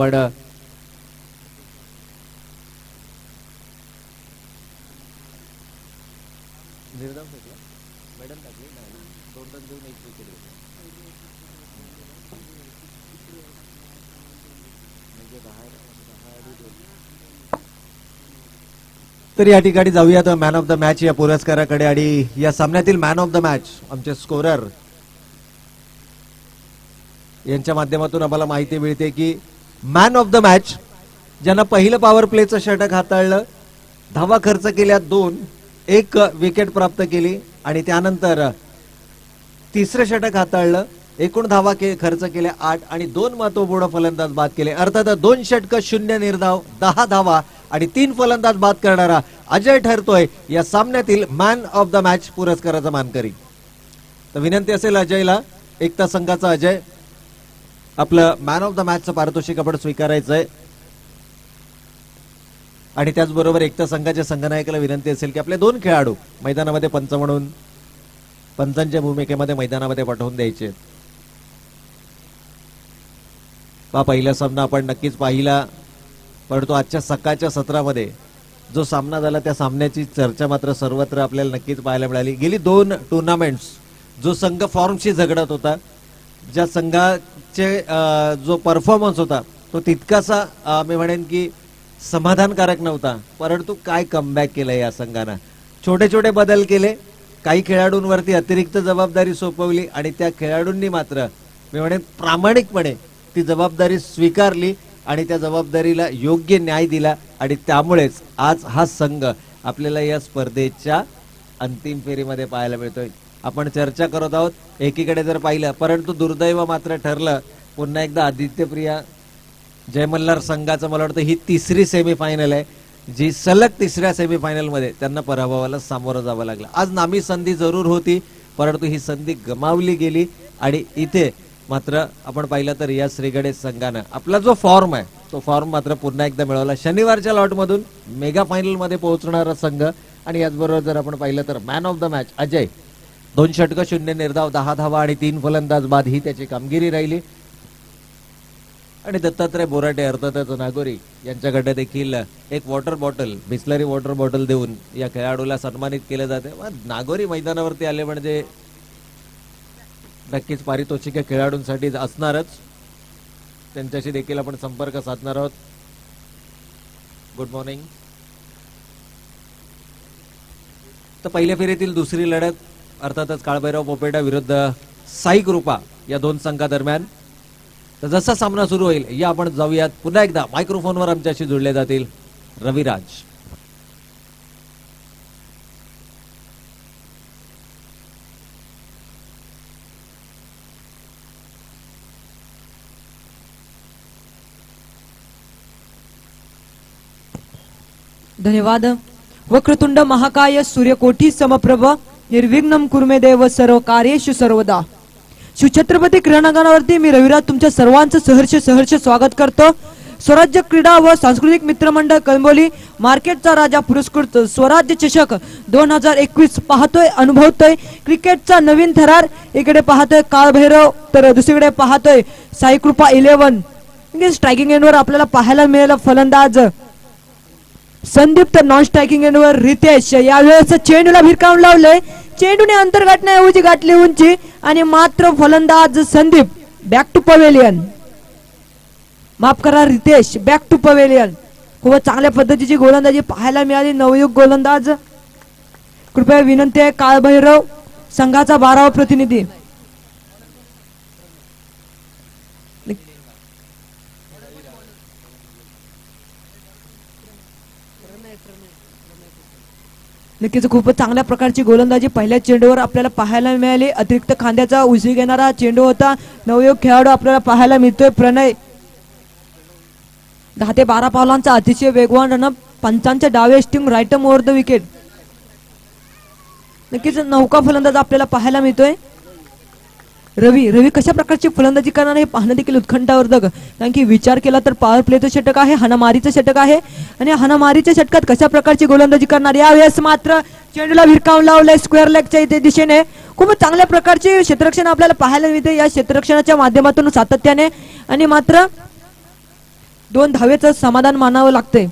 पण तर या ठिकाणी जाऊयात मॅन ऑफ द मॅच या पुरस्काराकडे. आणि या सामन्यातील मॅन ऑफ द मॅच आमचे स्कोरर यांच्या माध्यमातून आम्हाला माहिती मिळते की मॅन ऑफ द मॅच ज्यांना पहिलं पॉवर प्लेचं षटक हाताळलं, धावा खर्च केल्या 2, 1 विकेट प्राप्त केली आणि त्यानंतर तिसरं षटक हाताळलं, एकूण धावा खर्च केल्या 8 आणि 2 महत्वपूर्ण फलंदाज बाद केले. अर्थात 2 षटक 0 निर्धाव 10 धावा आणि 3 फलंदाज बाद करणारा अजय ठरतोय या सामन्यातील मॅन ऑफ द मॅच पुरस्काराचा मानकरी. तर विनंती असेल अजयला, एकता संघाचा अजय, आपलं मॅन ऑफ द मॅचचं पारितोषिक आपण स्वीकारायचं आहे. आणि त्याचबरोबर एकता संघाच्या संघनायकाला विनंती असेल की आपले 2 खेळाडू मैदानामध्ये पंच म्हणून पंचांच्या भूमिकेमध्ये मैदानामध्ये पाठवून द्यायचे. पहिला सामना आपण नक्कीच पाहिला, परंतु आजच्या सकाळच्या सत्रामध्ये जो सामना झाला त्या सामन्याची चर्चा मात्र सर्वत्र आपल्याला नक्कीच पाहायला मिळाली. गेली 2 टुर्नामेंट्स जो संघ फॉर्मशी झगडत होता, ज्या संघाचे जो परफॉर्मन्स होता तो तितकासा मी म्हणेन की समाधानकारक नव्हता, परंतु काय कमबॅक केलं या संघानं. छोटे छोटे बदल केले, काही खेळाडूंवरती अतिरिक्त जबाबदारी सोपवली आणि त्या खेळाडूंनी मात्र मी म्हणेन प्रामाणिकपणे ती जबाबदारी स्वीकारली आणि त्या जबाबदारीला योग्य न्याय दिला आणि त्यामुळेच आज हा संघ आपल्याला या स्पर्धेच्या अंतिम फेरीमध्ये पाहायला मिळतोय. आपण चर्चा करत आहोत, एकीकडे जर पाहिलं, परंतु दुर्दैव मात्र ठरलं पुन्हा एकदा आदित्यप्रिया जय मल्हार संघाचं मला वाटतं ही 3री सेमीफायनल आहे जी सलग 3ऱ्या सेमीफायनल मध्ये त्यांना पराभवाला सामोरं जावं लागलं. आज नामी संधी जरूर होती, परंतु ही संधी गमावली गेली आणि इथे मात्र आपण पाहिलं तर या श्रीगणेश संघानं आपला जो फॉर्म आहे तो फॉर्म मात्र पुन्हा एकदा मिळवला. शनिवारच्या लॉटमधून मेगा फायनल मध्ये पोहोचणारा संघ. आणि याचबरोबर जर आपण पाहिलं तर man of the match Ajay, 2 षटक 0 निर्धाव 10 धावा आणि 3 फलंदाज बाद ही त्याची कामगिरी राहिली. आणि दत्तात्रय बोराटे अर्थातच नागोरी यांच्याकडे देखील एक water bottle, Bisleri water bottle देऊन या खेळाडूला सन्मानित केले जाते. नागोरी मैदानावरती आले म्हणजे नक्कीच पारितोषिक खेळाडूंसाठी असणारच. त्यांच्याशी देखील आपण संपर्क साधणार आहोत. Good morning. तर पहिल्या फेरीतील 2री लढत अर्थातच काळभैरव पोपेटा विरुद्ध साई कृपा या 2 संघादरम्यान. तर जसा सामना सुरू होईल या आपण जाऊयात. पुन्हा एकदा मायक्रोफोनवर आमच्याशी जोडले जातील रविराज. धन्यवाद. वक्रतुंड महाकाय सूर्यकोटी समप्रभ निर्विघ्नं कुर्मे देव सर्व कार्येषु सर्वदा. शिवछत्रपती क्रीडांगणावरती मी रविराज तुमच्या सर्वांचं सहर्ष स्वागत करतो. स्वराज्य क्रीडा व सांस्कृतिक मित्रमंडळ कळंबोली मार्केटचा राजा पुरस्कृत स्वराज्य चषक 2021 पाहतोय, अनुभवतोय क्रिकेटचा नवीन थरार. इकडे पाहतोय काळभैरव तर दुसरीकडे पाहतोय साईकृपा 11. स्ट्रायकिंग एंडवर आपल्याला पाहायला मिळाला फलंदाज संदीप, तर नॉन स्ट्रायकिंग एंडवर रितेश. यावेळेस चेंडूला भिरकावून लावलंय, चेंडूने अंतर गाठण्याऐवजी गाठली उंची आणि मात्र फलंदाज संदीप बॅक टू पवेलियन, माफ करा रितेश, बॅक टू पवेलियन. खूप चांगल्या पद्धतीची गोलंदाजी पाहायला मिळाली. नवयुग गोलंदाज. कृपया विनंती आहे काळभैरव संघाचा 12वा प्रतिनिधी नक्कीच खूप चांगल्या प्रकारची गोलंदाजी पहिल्या चेंडूवर आपल्याला पाहायला मिळाली. अतिरिक्त खांद्याचा उजवी घेणारा चेंडू होता. नवयुग खेळाडू आपल्याला पाहायला मिळतोय प्रणय. 10 ते 12 पावलांचा अतिशय वेगवान रन, पंचांच्या डावे स्टिंग राईट ओव्हर द विकेट. नक्कीच नौका फलंदाज आपल्याला पाहायला मिळतोय. रवी कशा प्रकारची फलंदाजी करणार हे पाहणं देखील उत्कंठावर्धक. कारण की विचार केला तर पॉवर प्लेचं षटक आहे, हाणामारीचं षटक आहे आणि हाणामारीच्या षटकात कशा प्रकारची गोलंदाजी करणार. यावेळेस मात्र चेंडूला भिरकावून लावलंय स्क्वेअर लेगच्या इथे दिशेने. खूप चांगल्या प्रकारचे क्षेत्ररक्षण आपल्याला पाहायला मिळते या क्षेत्ररक्षणाच्या माध्यमातून सातत्याने. आणि मात्र 2 धावेचं समाधान मानावं लागतंय.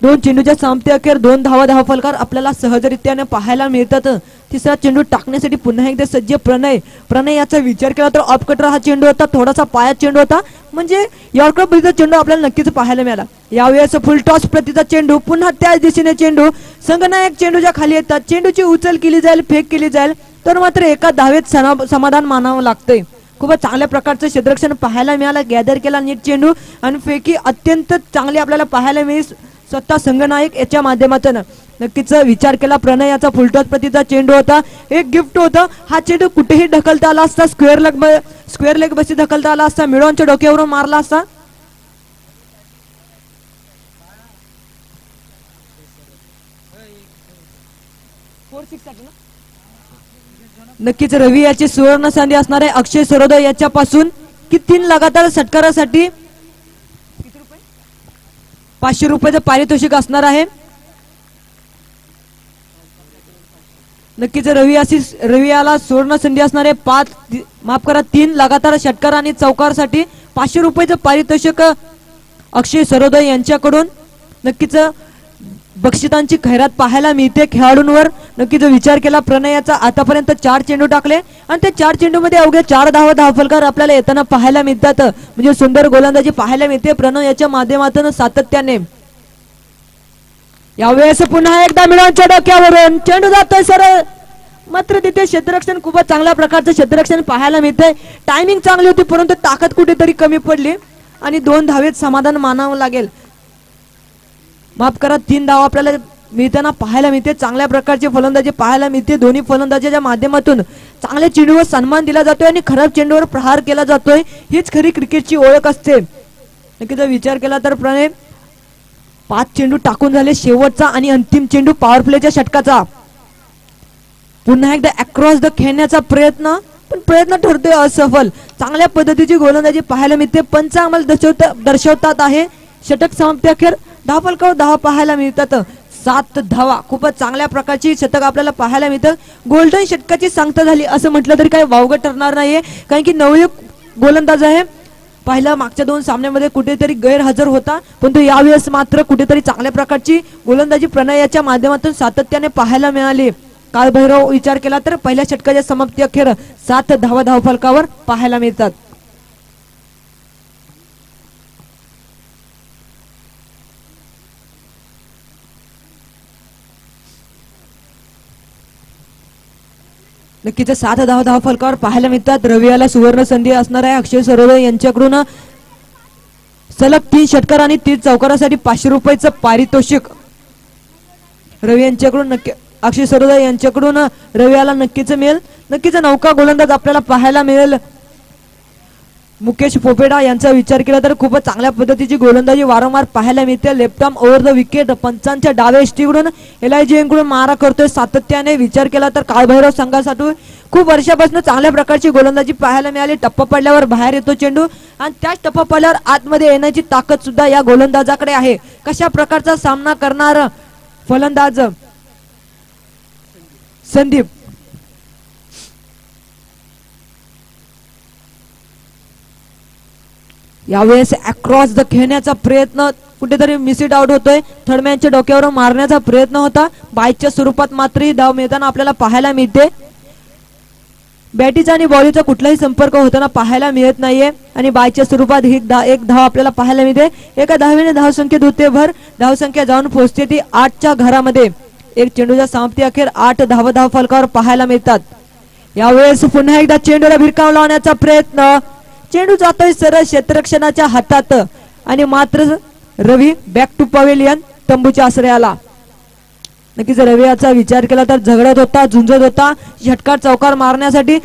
2 चेंडूच्या समाप्ती अखेर 2 धावा फलकार आपल्याला सहजरित्याने पाहायला मिळतात. तिसरा चेंडू टाकण्यासाठी पुन्हा एकदा सज्ज प्रणय याचा विचार केला तर ऑफ कटर हा चेंडू होता, थोडासा पायात चेंडू होता, म्हणजे यॉर्कर प्रतीचा चेंडू आपल्याला नक्कीच पाहायला मिळाला. यावेळेस फुल टॉस प्रतीचा चेंडू, पुन्हा त्याच दिशेने चेंडू, संघनायक चेंडूच्या खाली येतात, चेंडूची उचल केली जाईल, फेक केली जाईल, तर मात्र एका धावेत समाधान मानावं लागतंय. खूपच चांगल्या प्रकारचं क्षेत्ररक्षण पाहायला मिळालं, गॅदर केला नीट चेंडू आणि फेकी अत्यंत चांगली आपल्याला पाहायला मिळेल स्वतः संघनायक याच्या माध्यमातून. नक्कीच विचार केला प्रणय याचा फुलटॉस प्रतीचा चेंडू होता, एक गिफ्ट होता. हा चेंडू कुठेही ढकलता आला असता, स्क्वेअर लेग बसी ढकलता आला असता, मिळवूनच्या डोक्यावरून मारला असता. नक्कीच रवी याची सुवर्ण संधी असणार आहे अक्षय सरोदे याच्यापासून की 3 लगातार षटकारासाठी 500 रुपयाचं पारितोषिक असणार आहे. नक्कीच रवी याला सुवर्ण संधी असणार आहे 3 लगातार षटकार आणि चौकारासाठी 500 रुपयाचं पारितोषिक अक्षय सरोदे यांच्याकडून. नक्कीच बक्षिसांची खैरात पाहायला मिळते खेळाडूंवर. नक्कीच विचार केला प्रणयाचा आतापर्यंत 4 चेंडू टाकले आणि त्या 4 चेंडू मध्ये अवघ्या 4 धावा फलकार आपल्याला येताना पाहायला मिळतात, म्हणजे सुंदर गोलंदाजी पाहायला मिळते प्रणय याच्या माध्यमातून सातत्याने. यावेळेस पुन्हा एकदा मिळवूनच्या डोक्यावरून चेंडू जातोय सरळ, मात्र तिथे क्षेत्ररक्षण खूपच चांगल्या प्रकारचं क्षेत्ररक्षण पाहायला मिळतंय. टायमिंग चांगली होती परंतु ताकद कुठेतरी कमी पडली आणि 2 धावेत समाधान मानावं लागेल. माफ करा 3 धावा आपल्याला मिळताना पाहायला मिळते. चांगल्या प्रकारची फलंदाजी पाहायला मिळते. दोन्ही फलंदाजाच्या माध्यमातून चांगल्या चेंडूवर सन्मान दिला जातोय आणि खराब चेंडूवर प्रहार केला जातोय. हीच खरी क्रिकेटची ओळख असते. नक्कीच विचार केला तर प्रणय 5 चेंडू टाकून झाले, शेवटचा आणि अंतिम चेंडू पॉवर प्लेच्या षटकाचा. पुन्हा एकदा अक्रॉस द खेळण्याचा प्रयत्न, पण प्रयत्न ठरतोय असफल. चांगल्या पद्धतीची गोलंदाजी पाहायला मिळते. पंच आम्हाला दर्शवतात आहे षटक समाप्ती अखेर 10 फलकावर 10 पाहायला मिळतात. 7 धावा, खूपच चांगल्या प्रकारची शतक आपल्याला पाहायला मिळतं. गोल्डन षटकाची सांगता झाली असं म्हटलं तरी काही वावगं ठरणार नाहीये, कारण की नवयुग गोलंदाज आहे. पहिला मागच्या 2 सामन्यामध्ये कुठेतरी गैरहजर होता, परंतु यावेळेस मात्र कुठेतरी चांगल्या प्रकारची गोलंदाजी प्रणयाच्या माध्यमातून सातत्याने पाहायला मिळाली. काळभैरव विचार केला तर पहिल्या षटकाच्या समाप्ती अखेर 7 धावा फलकावर पाहायला मिळतात. नक्कीच 7 धावा फलकावर पाहायला मिळतात. रवियाला सुवर्ण संधी असणार आहे अक्षय सरोदे यांच्याकडून. सलग 3 षटकार आणि 3 चौकारासाठी 500 रुपयाचं पारितोषिक रवी यांच्याकडून. नक्की अक्षय सरोदे यांच्याकडून रवियाला नक्कीच मिळेल. नक्कीच नौका गोलंदाज आपल्याला पाहायला मिळेल. मुकेश पोपेडा यांचा विचार केला तर खूपच चांगल्या पद्धतीची गोलंदाजी वारंवार पाहायला मिळते. Left arm over the wicket पंचांच्या डाव्या इष्टीकडून LIG यांकडून मारा करतोय सातत्याने. विचार केला तर काळभैरव संघासाठी खूप वर्षापासून चांगल्या प्रकारची गोलंदाजी पाहायला मिळाली. टप्पा पडल्यावर बाहेर येतो चेंडू आणि त्याच टप्पा पडल्यावर आतमध्ये येण्याची ताकद सुद्धा या गोलंदाजाकडे आहे. कशा प्रकारचा सामना करणार फलंदाज संदीप. यावेळेस अक्रॉस द खेळण्याचा प्रयत्न कुठेतरी मिसइट आउट होतोय. थर्डमॅनच्या डोक्यावर मारण्याचा प्रयत्न होता. बायच्या स्वरूपात मात्र ही धाव मिळताना आपल्याला पाहायला मिळते. बॅटीचा आणि बॉलीचा कुठलाही संपर्क होताना पाहायला मिळत नाहीये आणि बायच्या स्वरूपात ही एक धाव आपल्याला पाहायला मिळते. एका धावेने धावसंख्येत होते भर. धावसंख्या जाऊन पोहोचते ती 8च्या घरामध्ये. एक चेंडूच्या समाप्ती अखेर 8 धावा फलकावर पाहायला मिळतात. यावेळेस पुन्हा एकदा चेंडूला भिरकाव लावण्याचा प्रयत्न. चेंडू जातोय सरळ क्षेत्ररक्षणाच्या हातात आणि मात्र रवी बॅक टू पवेलियन तंबूच्या आश्रयाला. नक्कीच रवी याचा विचार केला तर झगडत होता, झुंजत होता षटकार चौकार मारण्यासाठी.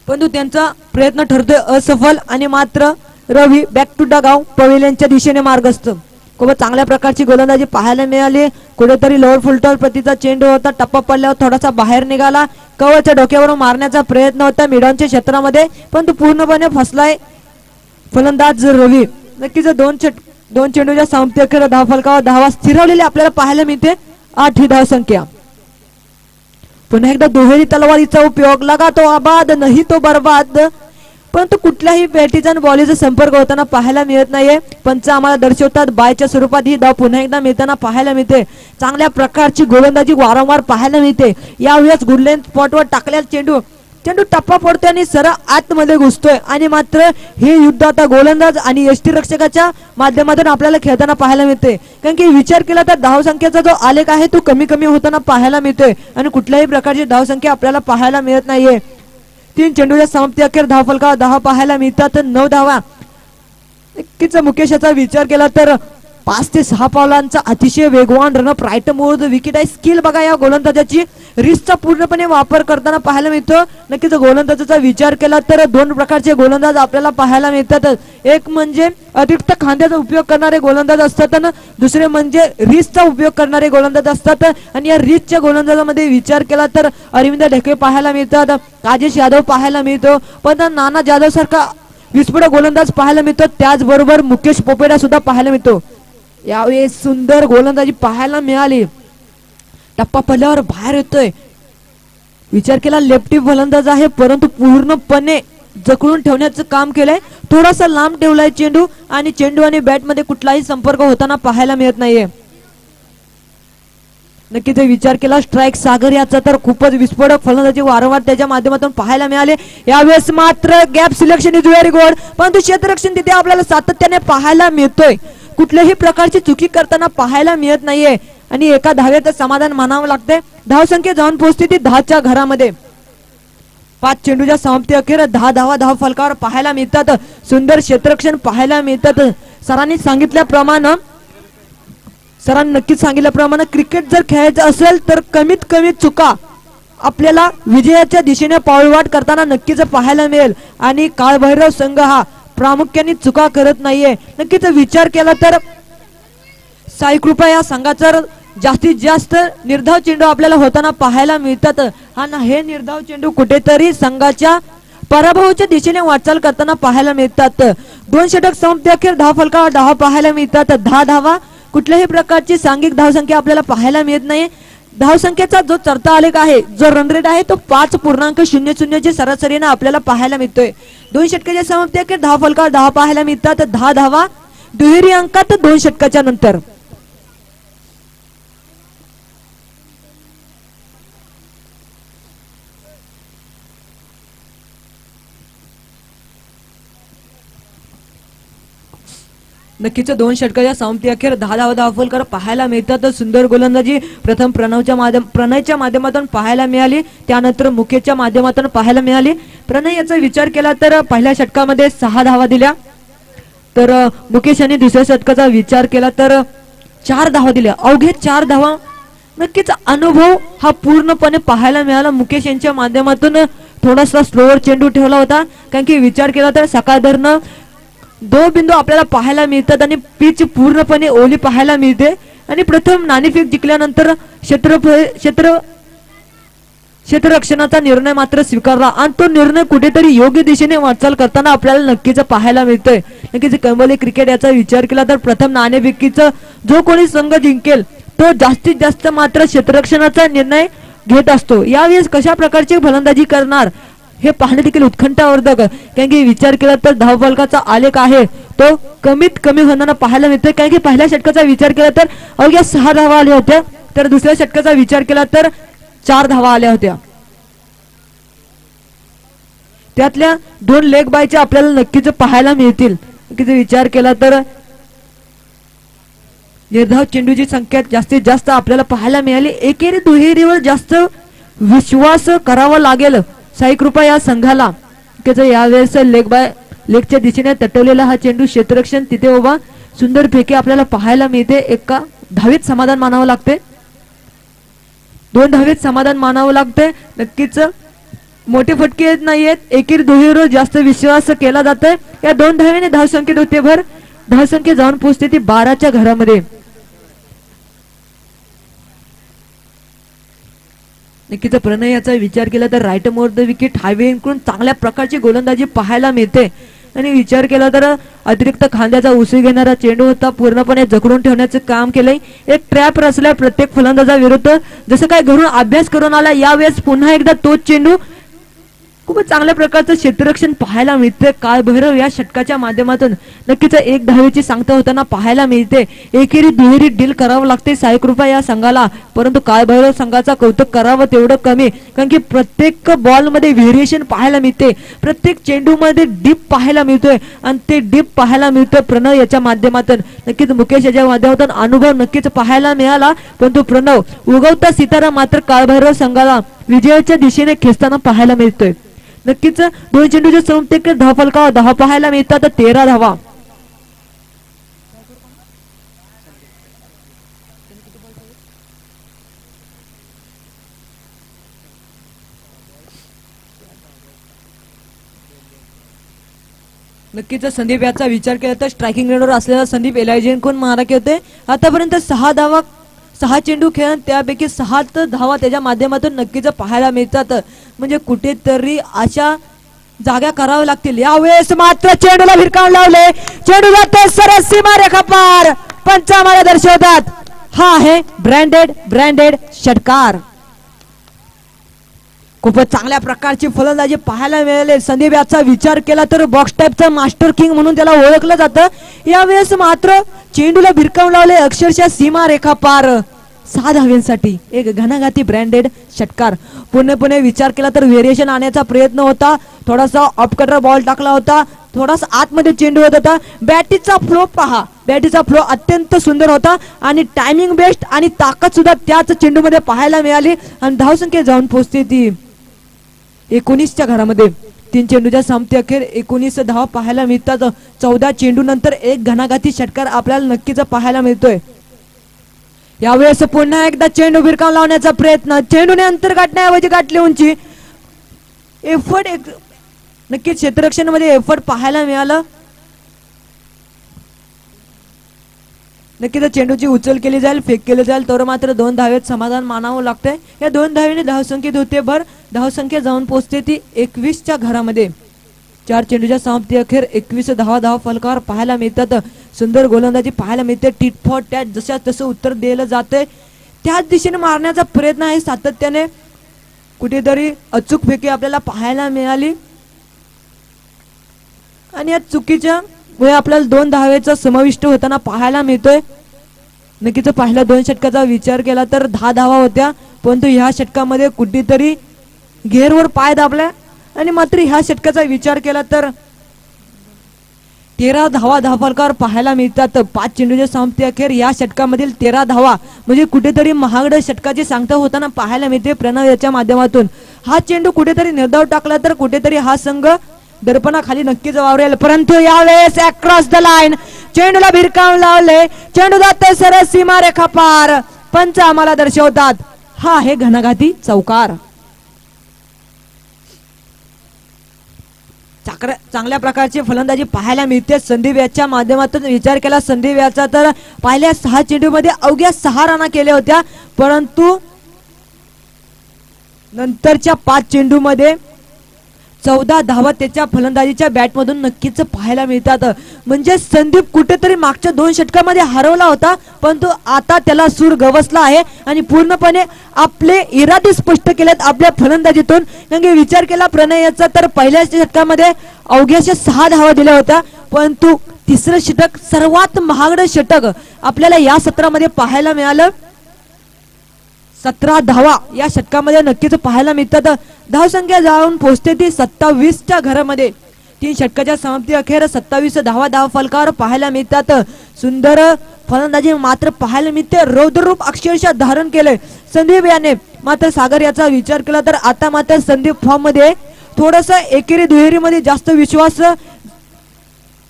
परंतु त्यांचा प्रयत्न ठरतोय असफल आणि मात्र रवी बॅक टू डगाव पवेलियनच्या दिशेने मार्गस्थ. खूप चांगल्या प्रकारची गोलंदाजी पाहायला मिळाली. कुठेतरी लोअर फुलटॉस प्रतीचा चेंडू होता. टप्पा पडल्यावर थोडासा बाहेर निघाला. कवरच्या डोक्यावरून मारण्याचा प्रयत्न होता मिडॉनच्या क्षेत्रामध्ये, परंतु पूर्णपणे फसलाय फलंदाज रवी. नक्कीच 2 चेंडूच्या समाप्ती अखेर धाव फलकावर धावा स्थिरवलेली आपल्याला पाहायला मिळते. 8 ही धाव संख्या. पुन्हा एकदा दुहेरी तलवारीचा उपयोग. लगा तो आबाद नाही तो बर्बाद. परंतु कुठल्याही बॅटीचा आणि बॉलीचा संपर्क होताना पाहायला मिळत नाहीये. पंच आम्हाला दर्शवतात बायच्या स्वरूपात ही धाव पुन्हा एकदा मिळताना पाहायला मिळते. चांगल्या प्रकारची गोलंदाजी वारंवार पाहायला मिळते. यावेळेस गुडलेन स्पॉटवर टाकलेला चेंडू टप्पा पडतोय आणि सरळ आतमध्ये घुसतोय आणि मात्र हे युद्ध आता गोलंदाज आणि यष्टीरक्षकाच्या माध्यमातून आपल्याला खेळताना पाहायला मिळते. कारण की विचार केला तर धावसंख्येचा जो आलेख आहे तो कमी कमी होताना पाहायला मिळतोय आणि कुठल्याही प्रकारची धावसंख्या आपल्याला पाहायला मिळत नाहीये. 3 चेंडूच्या समाप्ती अखेर धावफलकावर 10 पाहायला मिळतात. 9 धावा. नक्कीच मुकेश याचा विचार केला तर 5 ते 6 पावलांचा अतिशय वेगवान रनअप राईट मोर विकेट आहे. स्किल बघा या गोलंदाजाची, रिस्कचा पूर्णपणे वापर करताना पाहायला मिळतो. नक्कीच गोलंदाजाचा विचार केला तर 2 प्रकारचे गोलंदाज आपल्याला पाहायला मिळतात. एक म्हणजे अतिरिक्त खांद्याचा उपयोग करणारे गोलंदाज असतात आणि दुसरे म्हणजे रिस्कचा उपयोग करणारे गोलंदाज असतात. आणि या रिस्कच्या गोलंदाजामध्ये विचार केला तर अरविंद ढेकळे पाहायला मिळतात, राजेश यादव पाहायला मिळतो, पण नाना जाधव सारखा विस्फोटक गोलंदाज पाहायला मिळतो. त्याचबरोबर मुकेश पोपेडा सुद्धा पाहायला मिळतो. यावेळेस सुंदर गोलंदाजी पाहायला मिळाली. टप्पा पडल्यावर बाहेर येतोय. विचार केला लेफ्टी गोलंदाज आहे परंतु पूर्णपणे जखडून ठेवण्याचं काम केलंय. थोडासा लांब ठेवलाय चेंडू आणि चेंडू आणि बॅट मध्ये कुठलाही संपर्क होताना पाहायला मिळत नाहीये. नक्कीच विचार केला स्ट्राईक सागर याचा तर खूपच विस्फोटक फलंदाजी वारंवार त्याच्या माध्यमातून पाहायला मिळाले. यावेळेस मात्र gap selection is very good, परंतु क्षेत्ररक्षण तिथे आपल्याला सातत्याने पाहायला मिळतोय. कुठल्याही प्रकारची चुकी करताना पाहायला मिळत नाहीये आणि एका धावेचं समाधान मानावं लागते. धावसंख्या जाऊन पोहोचते ती 10च्या घरामध्ये. 5 चेंडूच्या समाप्ती अखेर 10 धावा धाव फलकावर पाहायला मिळतात. सुंदर क्षेत्ररक्षण पाहायला मिळतात. सरांनी नक्कीच सांगितल्याप्रमाणे क्रिकेट जर खेळायचं असेल तर कमीत कमी चुका आपल्याला विजयाच्या दिशेने पावलवाट करताना नक्कीच पाहायला मिळेल आणि काळभैरव संघ हा प्रामुख्याने चुका करत नाहीये. नक्कीच विचार केला तर साई कृपा या संघाचा जास्तीत जास्त निर्धाव चेंडू आपल्याला होताना पाहायला मिळतात. हे निर्धाव चेंडू कुठेतरी संघाच्या पराभवाच्या दिशेने वाटचाल करताना पाहायला मिळतात. 2 षटक समाप्ती अखेर धाव फलकावर 10 पाहायला मिळतात. 10 धावा. कुठल्याही प्रकारची सांघिक धावसंख्या आपल्याला पाहायला मिळत नाही. धावसंख्येचा जो चढता आलेख आहे, जो रन रेट आहे तो 5.00 ची सरासरीने आपल्याला पाहायला मिळतोय. 2 षटकाच्या समाप्ती अखेर धाव फलकावर 10 पाहायला मिळतात. 10 धावा दुहेरी अंकात 2 षटकाच्या नंतर. नक्कीच 2 षटकाच्या समाप्ती अखेर 10 धावा धावफलकर पाहायला मिळतात. सुंदर गोलंदाजी प्रथम प्रणयच्या माध्यमातून पाहायला मिळाली, त्यानंतर मुकेशच्या माध्यमातून पाहायला मिळाली. प्रणय याचा विचार केला तर पहिल्या षटकामध्ये 6 धावा दिल्या, तर मुकेश यांनी दुसऱ्या षटकाचा विचार केला तर 4 धावा दिल्या. अवघे 4 धावा. नक्कीच अनुभव हा पूर्णपणे पाहायला मिळाला. मुकेश यांच्या माध्यमातून थोडासा स्लोअर चेंडू ठेवला होता, कारण की विचार केला तर सकाळधरनं 2 बिंदू आपल्याला पाहायला मिळतात आणि पिच पूर्णपणे ओली पाहायला मिळते. आणि प्रथम नाणेफेक जिंकल्यानंतर क्षेत्ररक्षणाचा निर्णय मात्र स्वीकारला आणि तो निर्णय कुठेतरी योग्य दिशेने वाटचाल करताना आपल्याला नक्कीच पाहायला मिळतोय. नक्कीच कंबोली क्रिकेट याचा विचार केला तर प्रथम नाणेफेकीचा जो कोणी संघ जिंकेल तो जास्तीत जास्त मात्र क्षेत्ररक्षणाचा निर्णय घेत असतो. यावेळेस कशा प्रकारची फलंदाजी करणार हे पाहणे देखील उत्कंठावर्धक, कारण की विचार केला तर धावफलकाचा आलेख आहे तो कमीत कमी होताना पाहायला मिळतोय. कारण की पहिल्या षटकाचा विचार केला तर अवघ्या 6 धावा आल्या होत्या, तर दुसऱ्या षटकाचा विचार केला तर 4 धावा आल्या होत्या. त्यातल्या 2 लेग बायच्या आपल्याला नक्कीच पाहायला मिळतील. नक्कीच विचार केला तर निर्धाव चेंडूची संख्या जास्तीत जास्त आपल्याला पाहायला मिळाली. एकेरी दुहेरीवर जास्त विश्वास करावा लागेल साई कृपा या संघाला. यावेळेस लेगच्या दिशेने तटवलेला हा चेंडू क्षेत्ररक्षण तिथे उभा. सुंदर फेकी आपल्याला पाहायला मिळते. एका धावेत समाधान मानावं लागते, 2 धावेत समाधान मानावं लागते. नक्कीच मोठे फटके येत नाहीयेत. एकेरी दुहेरीवर जास्त विश्वास केला जातोय. या 2 धावेने धावसंख्येत होते भर. धावसंख्या जाऊन पोहोचते ती 12च्या घरामध्ये. नक्कीच प्रणय याचा विचार केला तर राईट मोर द विकेट हायवेकडून चांगल्या प्रकारची गोलंदाजी पाहायला मिळते. आणि विचार केला तर अतिरिक्त खांद्याचा उसळी घेणारा चेंडू होता, पूर्णपणे जखडून ठेवण्याचं काम केलंय. एक ट्रॅप रचलाय प्रत्येक फलंदाजा विरुद्ध, जसं काय घरून अभ्यास करून आला. यावेळेस पुन्हा एकदा तोच चेंडू खूपच चांगल्या प्रकारचं क्षेत्ररक्षण पाहायला मिळते काळभैरव या षटकाच्या माध्यमातून. नक्कीच एक धावेची सांगता होताना पाहायला मिळते. एकेरी दुहेरी डील करावं लागते साईकृपा या संघाला, परंतु काळभैरव संघाचा कौतुक करावं तेवढं कमी, कारण की प्रत्येक बॉल मध्ये व्हेरिएशन पाहायला मिळते, प्रत्येक चेंडू मध्ये डीप पाहायला मिळतोय आणि ते डीप पाहायला मिळतोय प्रणव याच्या माध्यमातून. नक्कीच मुकेश याच्या माध्यमातून अनुभव नक्कीच पाहायला मिळाला, परंतु प्रणव उगवता सितारा मात्र काळभैरव संघाला विजयाच्या दिशेने खेचताना पाहायला मिळतोय. नक्कीच दोन चेंडूच्या संख्येत धाव फलकावर 10 पाहायला मिळतात, 13 धावा. नक्कीच संदीप याचा विचार केला तर स्ट्रायकिंग रेडवर असलेला संदीप एलायजेनकडून मारा होते. आतापर्यंत 6 चेंडू खेळून त्यापैकी 7 धावा त्याच्या माध्यमातून नक्कीच पाहायला मिळतात. म्हणजे कुठेतरी अशा जाग्या कराव्या लागतील. यावेळेस मात्र चेंडूला भिरकावून लावले, चेंडू जातो सरस सीमा रेखा पार, पंच आम्हाला दर्शवतात हा आहे ब्रँडेड षटकार. खूपच चांगल्या प्रकारची फलंदाजी पाहायला मिळाले. संदीप याचा विचार केला तर बॉक्स टाईपचा मास्टर किंग म्हणून त्याला ओळखलं जातं. यावेळेस मात्र चेंडूला भिरकावून लावले अक्षरशः सीमा रेखा पार. 6 धाव्यांसाठी एक घणाघाती ब्रँडेड षटकार. पुणे विचार केला तर व्हेरिएशन आणण्याचा प्रयत्न होता, थोडासा ऑफ कटर बॉल टाकला होता, थोडासा आतमध्ये चेंडू होत होता. बॅटीचा फ्लो पहा, बॅटीचा फ्लो अत्यंत सुंदर होता आणि टायमिंग बेस्ट आणि ताकद सुद्धा त्याच चेंडूमध्ये पाहायला मिळाली आणि धावसंख्या जाऊन पोहोचते ती 19च्या घरामध्ये. 3 चेंडूच्या समाप्ती अखेर 19 धावा पाहायला मिळतात. 14 चेंडू नंतर एक घणाघाती षटकार आपल्याला नक्कीच पाहायला मिळतोय. यावेळेस पुन्हा एकदा चेंडू भिरकावून लावण्याचा प्रयत्न, चेंडूने अंतर गाठण्याऐवजी गाठली उंची. एफर्ट नक्कीच क्षेत्ररक्षण मध्ये एफर्ट पाहायला मिळालं. नक्कीच चेंडूची उचल केली जाईल, फेक केली जाईल, तर मात्र 2 धावेत समाधान मानावं लागतंय. या 2 धावेने धावसंख्येत होते भर, धावसंख्या जाऊन पोहोचते ती 21च्या घरामध्ये. 4 चेंडूच्या समाप्ती अखेर 21 धावा फलकावर पाहायला मिळतात. सुंदर गोलंदाजी पाहायला मिळते. टिट फॉर टॅट जशा तसं उत्तर दिलं जाते त्याच दिशेने मारण्याचा प्रयत्न आहे सातत्याने. कुठेतरी अचूक फेकी आपल्याला पाहायला मिळाली आणि या चुकीच्या मुळे आपल्याला 2 धावेचा समाविष्ट होताना पाहायला मिळतोय. नक्कीच पहिल्या 2 षटकाचा विचार केला तर 10 धावा होत्या, परंतु ह्या षटकामध्ये कुठेतरी घेरवर पाय दाबला आणि मात्र ह्या षटकाचा विचार केला तर 13 धावा धावफलकावर पाहायला मिळतात. 5 चेंडूच्या समाप्ती अखेर या षटकामधील 13 धावा म्हणजे कुठेतरी महागड षटकाची सांगता होताना पाहायला मिळते प्रणव याच्या माध्यमातून. हा चेंडू कुठेतरी निर्धाव टाकला तर कुठेतरी हा संघ दर्पणाखाली नक्कीच वावरेल, परंतु यावेळेस अक्रॉस द लाईन चेंडूला भिरकावून लावले, चेंडू जाते सरस सीमा रेखा पार. पंच आम्हाला दर्शवतात हा आहे घणाघाती चौकार. चांगल्या प्रकारची फलंदाजी पाहायला मिळते संदीप याच्या माध्यमातून. विचार केला संदीप याचा तर पहिल्या 6 चेंडू मध्ये अवघ्या 6 रना केल्या होत्या, परंतु नंतरच्या 5 चेंडू मध्ये 14 धावा त्याच्या फलंदाजीच्या बॅटमधून नक्कीच पाहायला मिळतात. म्हणजे संदीप कुठेतरी मागच्या 2 षटकामध्ये हरवला होता, परंतु आता त्याला सूर गवसला आहे आणि पूर्णपणे आपले इरादे स्पष्ट केलेत आपल्या फलंदाजीतून. म्हणजे विचार केला प्रणयचा तर पहिल्या षटकामध्ये अवघ्याशा 6 धावा दिल्या होत्या, परंतु तिसरं षटक सर्वात महागडं षटक आपल्याला या सत्रामध्ये पाहायला मिळालं. 17 धावा या षटकामध्ये नक्कीच पाहायला मिळतात. धावसंख्या जाऊन पोहोचते ती 27च्या घरामध्ये. 3 षटकाच्या समाप्ती अखेर 27 धावा फलकावर पाहायला मिळतात. सुंदर फलंदाजी मात्र पाहायला मिळते. रौद्ररूप अक्षरशः धारण केले संदीप याने. मात्र सागर याचा विचार केला तर आता मात्र संदीप फॉर्म मध्ये थोडस एकेरी दुहेरी मध्ये जास्त विश्वास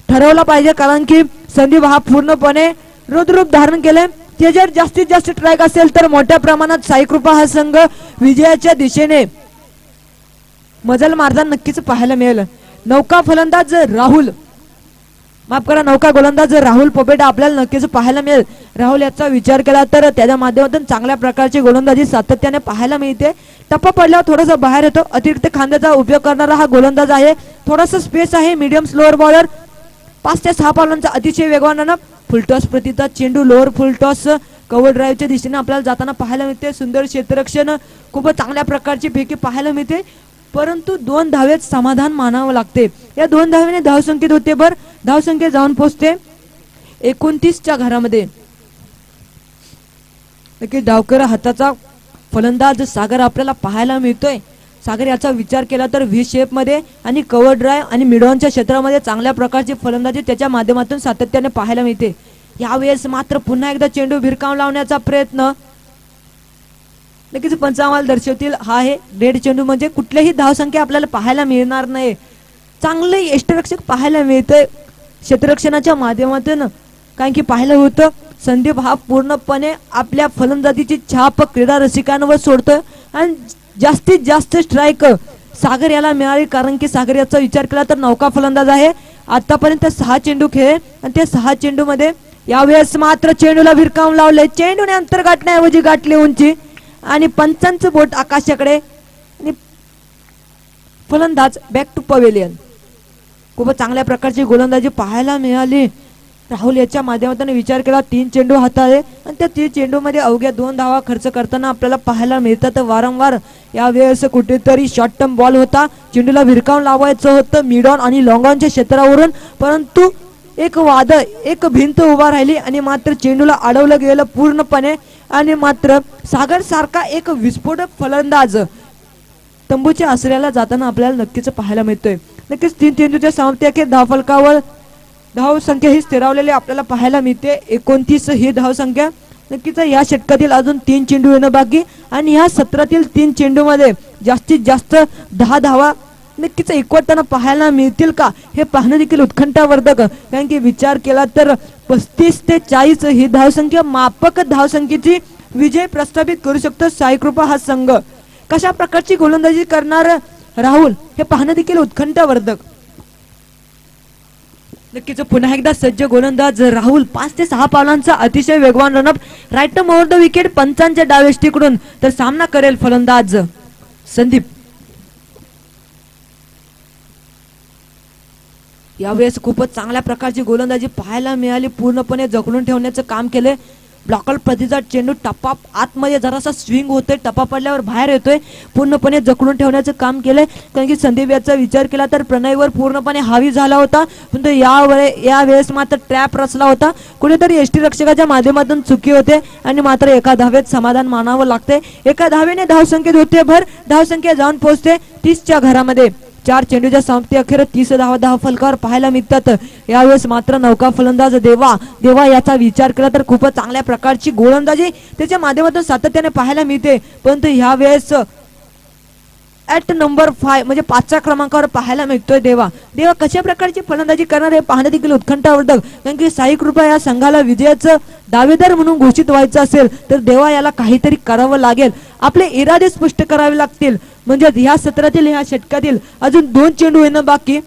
ठरवला पाहिजे, कारण की संदीप हा पूर्णपणे रौद्ररूप धारण केले. ते जर जास्तीत जास्त ट्रॅक असेल तर मोठ्या प्रमाणात साईकृपा हा संघ विजयाच्या दिशेने मजल मारताना नक्कीच पाहायला मिळेल. नौका फलंदाज राहुल नौका गोलंदाज राहुल पोपेट आपल्याला नक्कीच पाहायला मिळेल. राहुल याचा विचार केला तर त्याच्या माध्यमातून चांगल्या प्रकारची गोलंदाजी सातत्याने पाहायला मिळते. टप्पा पडल्यावर थोडासा बाहेर येतो, अतिरिक्त खांद्याचा उपयोग करणारा हा गोलंदाज आहे. थोडासा स्पेस आहे, मीडियम स्लोअर बॉलर. 5 ते 6 पावलांचा अतिशय वेगवान फुलटॉस प्रतिता चेंडू लोअर फुलटॉस कव्हर ड्राईव्हच्या दिशेने आपल्याला जाताना पाहायला मिळते. सुंदर क्षेत्ररक्षण, खूप चांगल्या प्रकारची फेकी पाहायला मिळते. परंतु 2 धावेत समाधान मानावं लागते. या 2 धावेने धावसंख्येत होते भर. धावसंख्या जाऊन पोहोचते 29च्या घरामध्ये. नक्की डावकर हाताचा फलंदाज सागर आपल्याला पाहायला मिळतोय. सागर याचा विचार केला तर व्ही शेप मध्ये आणि कव्हर ड्राईव्ह आणि मिडऑनच्या क्षेत्रामध्ये चांगल्या प्रकारची फलंदाजी त्याच्या माध्यमातून सातत्याने पाहायला मिळते. यावेळेस मात्र पुन्हा एकदा चेंडू भिरकावून लावण्याचा प्रयत्न. नक्कीच पंचामाल दर्शवतील हा आहे रेड चेंडू, म्हणजे कुठल्याही धावसंख्या आपल्याला पाहायला मिळणार नाही. चांगले यष्टिरक्षक पाहायला मिळते क्षेत्ररक्षणाच्या माध्यमातून. कारण की पाहिलं होतं संदीप हा पूर्णपणे आपल्या फलंदाजीची छाप क्रीडा रसिकांवर सोडतोय आणि जास्तीत जास्त स्ट्राईक सागर याला मिळाली. कारण की सागर याचा विचार केला तर नौका फलंदाज आहे. आतापर्यंत 6 चेंडू खेळले आणि त्या 6 चेंडू मध्ये यावेळेस मात्र चेंडूला भिरकावून लावले. चेंडूने अंतर गाठण्याऐवजी गाठली उंची आणि पंचांचं बोट आकाशाकडे आणि फलंदाज बॅक टू पवेलियन. खूप चांगल्या प्रकारची गोलंदाजी पाहायला मिळाली. राहुल याच्या माध्यमातून विचार केला 3 चेंडू हाताळे आणि त्या 3 चेंडू मध्ये अवघ्या 2 धावा खर्च करताना आपल्याला पाहायला मिळतात वारंवार. यावेळेस कुठेतरी शॉर्ट टर्म बॉल होता. चेंडूला भिरकावून लावायचं होतं मिड ऑन आणि लॉंग ऑनच्या क्षेत्रावरून, परंतु एक वादळ एक भिंत उभा राहिली आणि मात्र चेंडूला अडवलं गेलं पूर्णपणे. आणि मात्र सागर सारखा एक विस्फोटक फलंदाज तंबूच्या आसऱ्याला जाताना आपल्याला नक्कीच पाहायला मिळतोय. नक्कीच 3 चेंडूच्या समाप्ती अखेर धावफलकावर धावसंख्या ही स्थिरावलेली आपल्याला पाहायला मिळते. 29 ही धावसंख्या. नक्कीच या षटकातील अजून 3 चेंडू येणं बाकी आणि ह्या सत्रातील 3 चेंडू मध्ये जास्तीत जास्त 10 धावा नक्कीच एकवटताना पाहायला मिळतील का हे पाहणं देखील उत्कंठावर्धक. कारण की विचार केला तर 35 ते 40 ही धावसंख्या मापक धावसंख्येची विजय प्रस्थापित करू शकतो साईकृपा हा संघ. कशा प्रकारची गोलंदाजी करणार राहुल हे पाहणं देखील उत्कंठावर्धक. नक्कीच पुन्हा एकदा सज्ज गोलंदाज राहुल 5 ते 6 पावलांचा अतिशय वेगवान run up right over the wicket पंचांच्या डावेष्टीकडून. तर सामना करेल फलंदाज संदीप. यावेळेस खूपच चांगल्या प्रकारची गोलंदाजी पाहायला मिळाली. पूर्णपणे जखडून ठेवण्याचं काम केले. ब्लॉकर प्रतिसाद चेंडू टप्पा आतमध्ये जरासा स्विंग होतोय, टप्पा पडल्यावर बाहेर येतोय. पूर्णपणे जखडून ठेवण्याचं काम केलंय. कारण की संदीप याचा विचार केला तर प्रणयवर पूर्णपणे हावी झाला होता, पण यावेळेस मात्र ट्रॅप रचला होता. कुठेतरी यष्टिरक्षकाच्या माध्यमातून चुकी होते आणि मात्र एका धावेत समाधान मानावं लागते. एका धावेने धावसंख्येत होते भर. धावसंख्या जाऊन पोहोचते 30च्या घरामध्ये. 4 चेंडूच्या समाप्ती अखेर 30 धावा फलकावर पाहायला मिळतात. यावेळेस मात्र नौका फलंदाज देवा याचा विचार केला तर खूपच चांगल्या प्रकारची गोलंदाजी त्याच्या माध्यमातून सातत्याने पाहायला मिळते. परंतु यावेळेस ॲट नंबर 5 म्हणजे 5च्या क्रमांकावर पाहायला मिळतोय देवा कशा प्रकारची फलंदाजी करणार हे पाहणं देखील उत्कंठावर्धक. कारण की साई कृपा या संघाला विजयाचं दावेदार म्हणून घोषित व्हायचं असेल तर देवा याला काहीतरी करावं लागेल. आपले इरादे स्पष्ट करावे लागतील. म्हणजे ह्या सत्रातील ह्या षटकातील अजून 2 चेंडू येणं बाकी.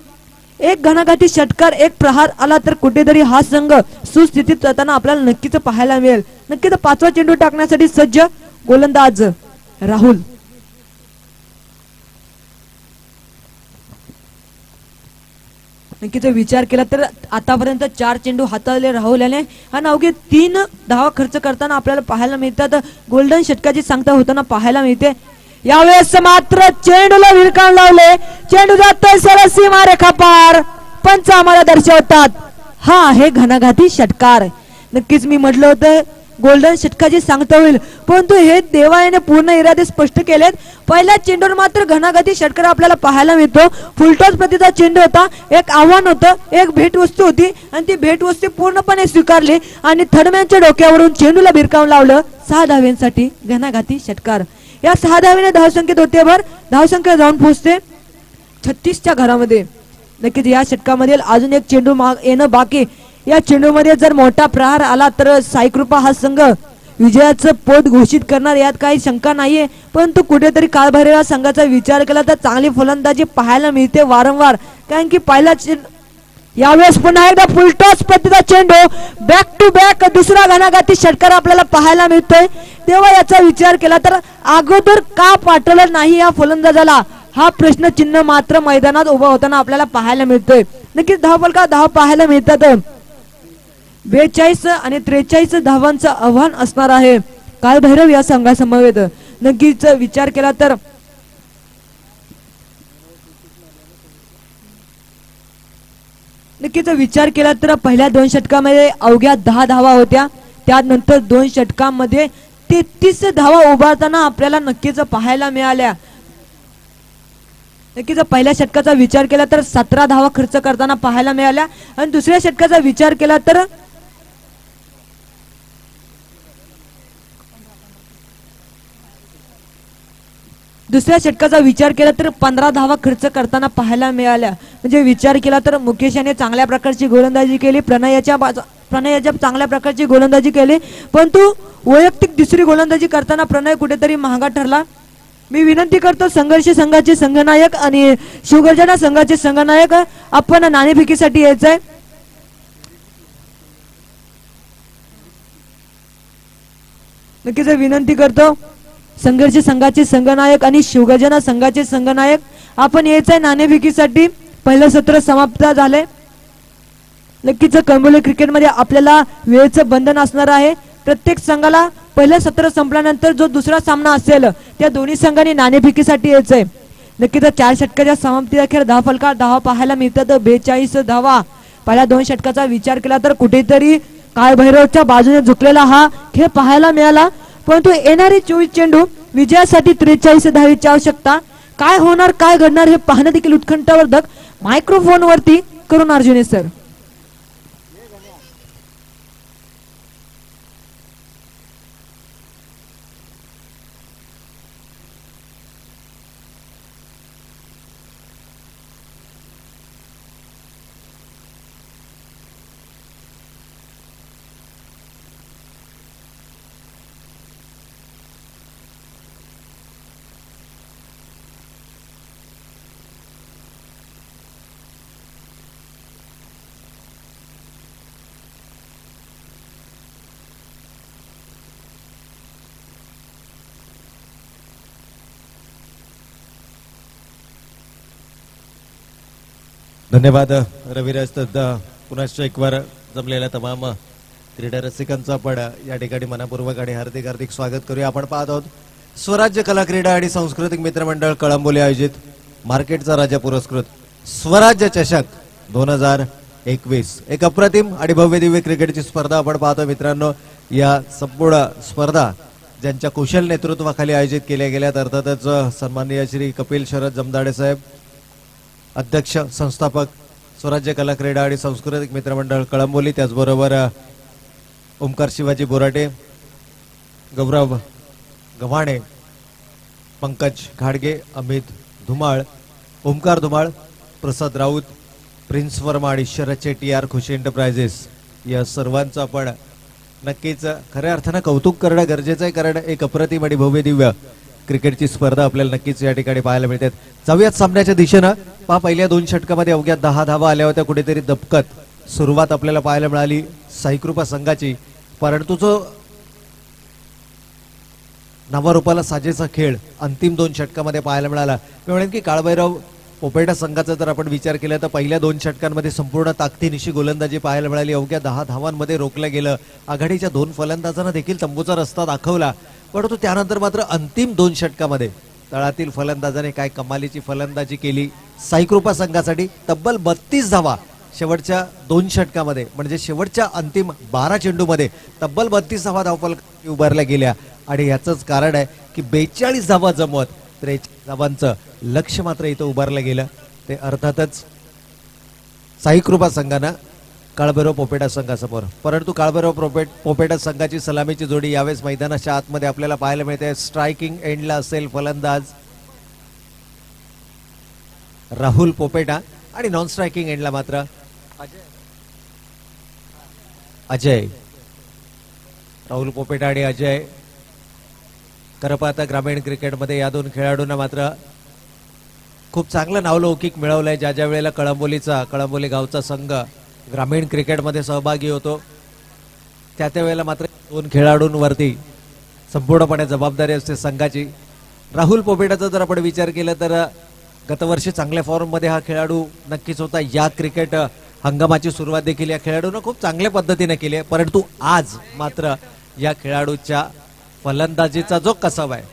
एक घणाघाती षटकार एक प्रहार आला तर कुठेतरी हा संघ सुस्थितीत जाताना आपल्याला नक्कीच पाहायला मिळेल. नक्कीच 5वा चेंडू टाकण्यासाठी सज्ज गोलंदाज राहुल. नक्कीच विचार केला तर आतापर्यंत 4 चेंडू हाताळले राहुल याने आणि अवघे 3 धावा खर्च करताना आपल्याला पाहायला मिळतात. गोल्डन षटकाची सांगता होताना पाहायला मिळते. यावेळेस मात्र चेंडूला विरकावून लावले. चेंडू जातोय सरळ सीमारेखा पार. पंच आम्हाला दर्शवतात हा आहे घणाघाती षटकार. नक्कीच मी म्हटलं होतं गोल्डन षटकाची सांगता होईल, परंतु हे देवा याने पूर्ण इरादे स्पष्ट केलेत. पहिल्या चेंडूवर मात्र घणाघाती षटकार आपल्याला पाहायला मिळतो. फुलटॉस प्रतीचा चेंडू होता. एक आव्हान होतं, एक भेटवस्तू होती आणि ती भेटवस्तू पूर्णपणे स्वीकारली आणि थर्डमॅनच्या डोक्यावरून चेंडूला भिरकावून लावलं. 6 धाव्यांसाठी घणाघाती षटकार. या 6 धावेने धावसंख्येत होते भर. धावसंख्या जाऊन पोहोचते 36च्या घरामध्ये. नक्कीच या षटकामध्ये अजून एक चेंडू येणं बाकी. या चेंडूमध्ये जर मोठा प्रहार आला तर साईकृपा हा संघ विजयाचं पोट घोषित करणार यात काही शंका नाहीये. परंतु कुठेतरी काळभैरव संघाचा विचार केला तर चांगली फलंदाजी पाहायला मिळते वारंवार. कारण की पहिला यावेळेस पुन्हा एकदा फुलटॉस पद्धतीचा चेंडू बॅक टू बॅक दुसरा घणाघाती षटकार आपल्याला पाहायला मिळतोय. तेव्हा याचा विचार केला तर अगोदर का पाठवलं नाही या फलंदाजाला हा प्रश्न चिन्ह मात्र मैदानात उभा होताना आपल्याला पाहायला मिळतोय. नक्कीच धाव पाहायला मिळतात. 42 आणि 43 धावांचं आव्हान असणार आहे काळभैरव या संघासमवेत. नक्कीच विचार केला तर नक्कीच विचार केला तर पहिल्या 2 षटकामध्ये अवघ्या 10 धावा होत्या. त्यानंतर 2 षटकांमध्ये 33 धावा उभारताना आपल्याला नक्कीच पाहायला मिळाल्या. नक्कीच पहिल्या षटकाचा विचार केला तर 17 धावा खर्च करताना पाहायला मिळाल्या आणि दुसऱ्या षटकाचा विचार केला तर दुसऱ्या षटकाचा विचार केला तर 15 धावा खर्च करताना पाहायला मिळाल्या. म्हणजे विचार केला तर मुकेश याने चांगल्या प्रकारची गोलंदाजी केली, प्रणयाच्या चांगल्या प्रकारची गोलंदाजी केली, परंतु वैयक्तिक दुसरी गोलंदाजी करताना प्रणय कुठेतरी महागा ठरला. मी विनंती करतो संघर्ष संघाचे संघनायक आणि शिवगर्जना संघाचे संघनायक आपण नाणेफेकीसाठी यायचंय. नक्कीच विनंती करतो संघर्ष संघाचे संघनायक आणि शिवगर्जना संघाचे संघनायक आपण यायचंय नाणेफेकीसाठी. पहिलं सत्र समाप्त झाले. नक्कीच कळंबोली क्रिकेटमध्ये आपल्याला वेळेचं बंधन असणार आहे. प्रत्येक संघाला पहिलं सत्र संपल्यानंतर जो दुसरा सामना असेल त्या दोन्ही संघांनी नाणेफेकीसाठी यायचंय. नक्कीच 4 षटकाच्या समाप्ती अखेर 10 फलकात धावा पाहायला मिळतात. 42 धावा. पहिल्या 2 षटकाचा विचार केला तर कुठेतरी काळभैरवच्या बाजूने झुकलेला हा खेळ पाहायला मिळाला, परंतु येणारे 24 चेंडू विजयासाठी 43 धावेची आवश्यकता. काय होणार काय घडणार हे पाहणं देखील उत्कंठावर्धक. मायक्रोफोन वरती करून अर्जुने सर. धन्यवाद रविराज दत्त. पुनश्च एक बार जमलेल्या तमाम क्रीडा रसिकांचं आपण या ठिकाणी मनापूर्वक आणि हार्दिक हार्दिक स्वागत करूया. आपण पाहत आहोत स्वराज्य कला क्रीडा आणि सांस्कृतिक मित्रमंडळ कळंबोली आयोजित मार्केटचा राजा पुरस्कृत स्वराज्य चषक 2021. एक अप्रतिम आणि भव्य दिव्य क्रिकेटची स्पर्धा आपण पाहतो मित्रांनो. या संपूर्ण स्पर्धा ज्यांच्या कुशल नेतृत्वाखाली आयोजित केल्या गेल्यात, अर्थातच सन्माननीय श्री कपिल शरद जमदाडे साहेब, अध्यक्ष संस्थापक स्वराज्य कला क्रीडा आणि सांस्कृतिक मित्रमंडळ कळंबोली, त्याचबरोबर ओमकार शिवाजी बोराटे, गौरव गव्हाणे, पंकज घाडगे, अमित धुमाळ, ओमकार धुमाळ, प्रसाद राऊत, प्रिन्स वर्मा आणि शरद शेट्टी आर खुशी एंटरप्राइजेस या सर्वांचं आपण नक्कीच खऱ्या अर्थानं कौतुक करणं गरजेचं आहे, कारण एक अप्रतिम आणि भव्य दिव्य क्रिकेटची स्पर्धा आपल्याला नक्कीच या ठिकाणी पाहायला मिळते. जाऊयात सामन्याच्या दिशेनं. पहिल्या 2 षटकामध्ये अवघ्या 10 धावा आल्या होत्या. कुठेतरी दबकत सुरुवात आपल्याला पाहायला मिळाली साईकृपा संघाची, परंतु जो नावारूपाला साजेचा खेळ अंतिम 2 षटकामध्ये पाहायला मिळाला. मी म्हणेन की काळभैरव पोपेटा संघाचा जर आपण विचार केला तर पहिल्या 2 षटकांमध्ये संपूर्ण ताकदीनिशी गोलंदाजी पाहायला मिळाली. अवघ्या 10 धावांमध्ये रोखलं गेलं. आघाडीच्या 2 फलंदाजांना देखील तंबूचा रस्ता दाखवला, परंतु त्यानंतर मात्र अंतिम 2 षटकामध्ये तळातील फलंदाजाने काय कमालीची फलंदाजी केली. साईकृपा संघासाठी तब्बल 32 धावा शेवटच्या 2 षटकामध्ये, म्हणजे शेवटच्या अंतिम 12 चेंडूमध्ये तब्बल 32 धावा धावफलक उभारल्या गेल्या. आणि याचंच कारण आहे की 42 धावा जमवत 43 धावांचं लक्ष मात्र इथं उभारलं गेलं. ते अर्थातच साईकृपा संघानं काळभैरव पोपेटा संघासमोर. परंतु काळभैरव पोपेटा संघाची सलामीची जोडी यावेळेस मैदानाच्या आतमध्ये आपल्याला पाहायला मिळते. स्ट्रायकिंग एंडला असेल फलंदाज राहुल पोपेटा आणि नॉन स्ट्रायकिंग एंडला मात्र अजय. राहुल पोपेटा आणि अजय. खरं पाहता ग्रामीण क्रिकेटमध्ये या 2 खेळाडूंना मात्र खूप चांगलं नावलौकिक मिळवलंय. ज्या ज्या वेळेला कळंबोली गावचा संघ ग्रामीण क्रिकेटमध्ये सहभागी होतो त्या वेळेला मात्र 2 खेळाडूंवरती संपूर्णपणे जबाबदारी असते संघाची. राहुल पोपेटाचा जर आपण विचार केला तर गतवर्षी चांगल्या फॉर्ममध्ये हा खेळाडू नक्कीच होता. या क्रिकेट हंगामाची सुरुवात देखील या खेळाडूनं खूप चांगल्या पद्धतीने केली आहे, परंतु आज मात्र या खेळाडूच्या फलंदाजीचा जो कसब आहे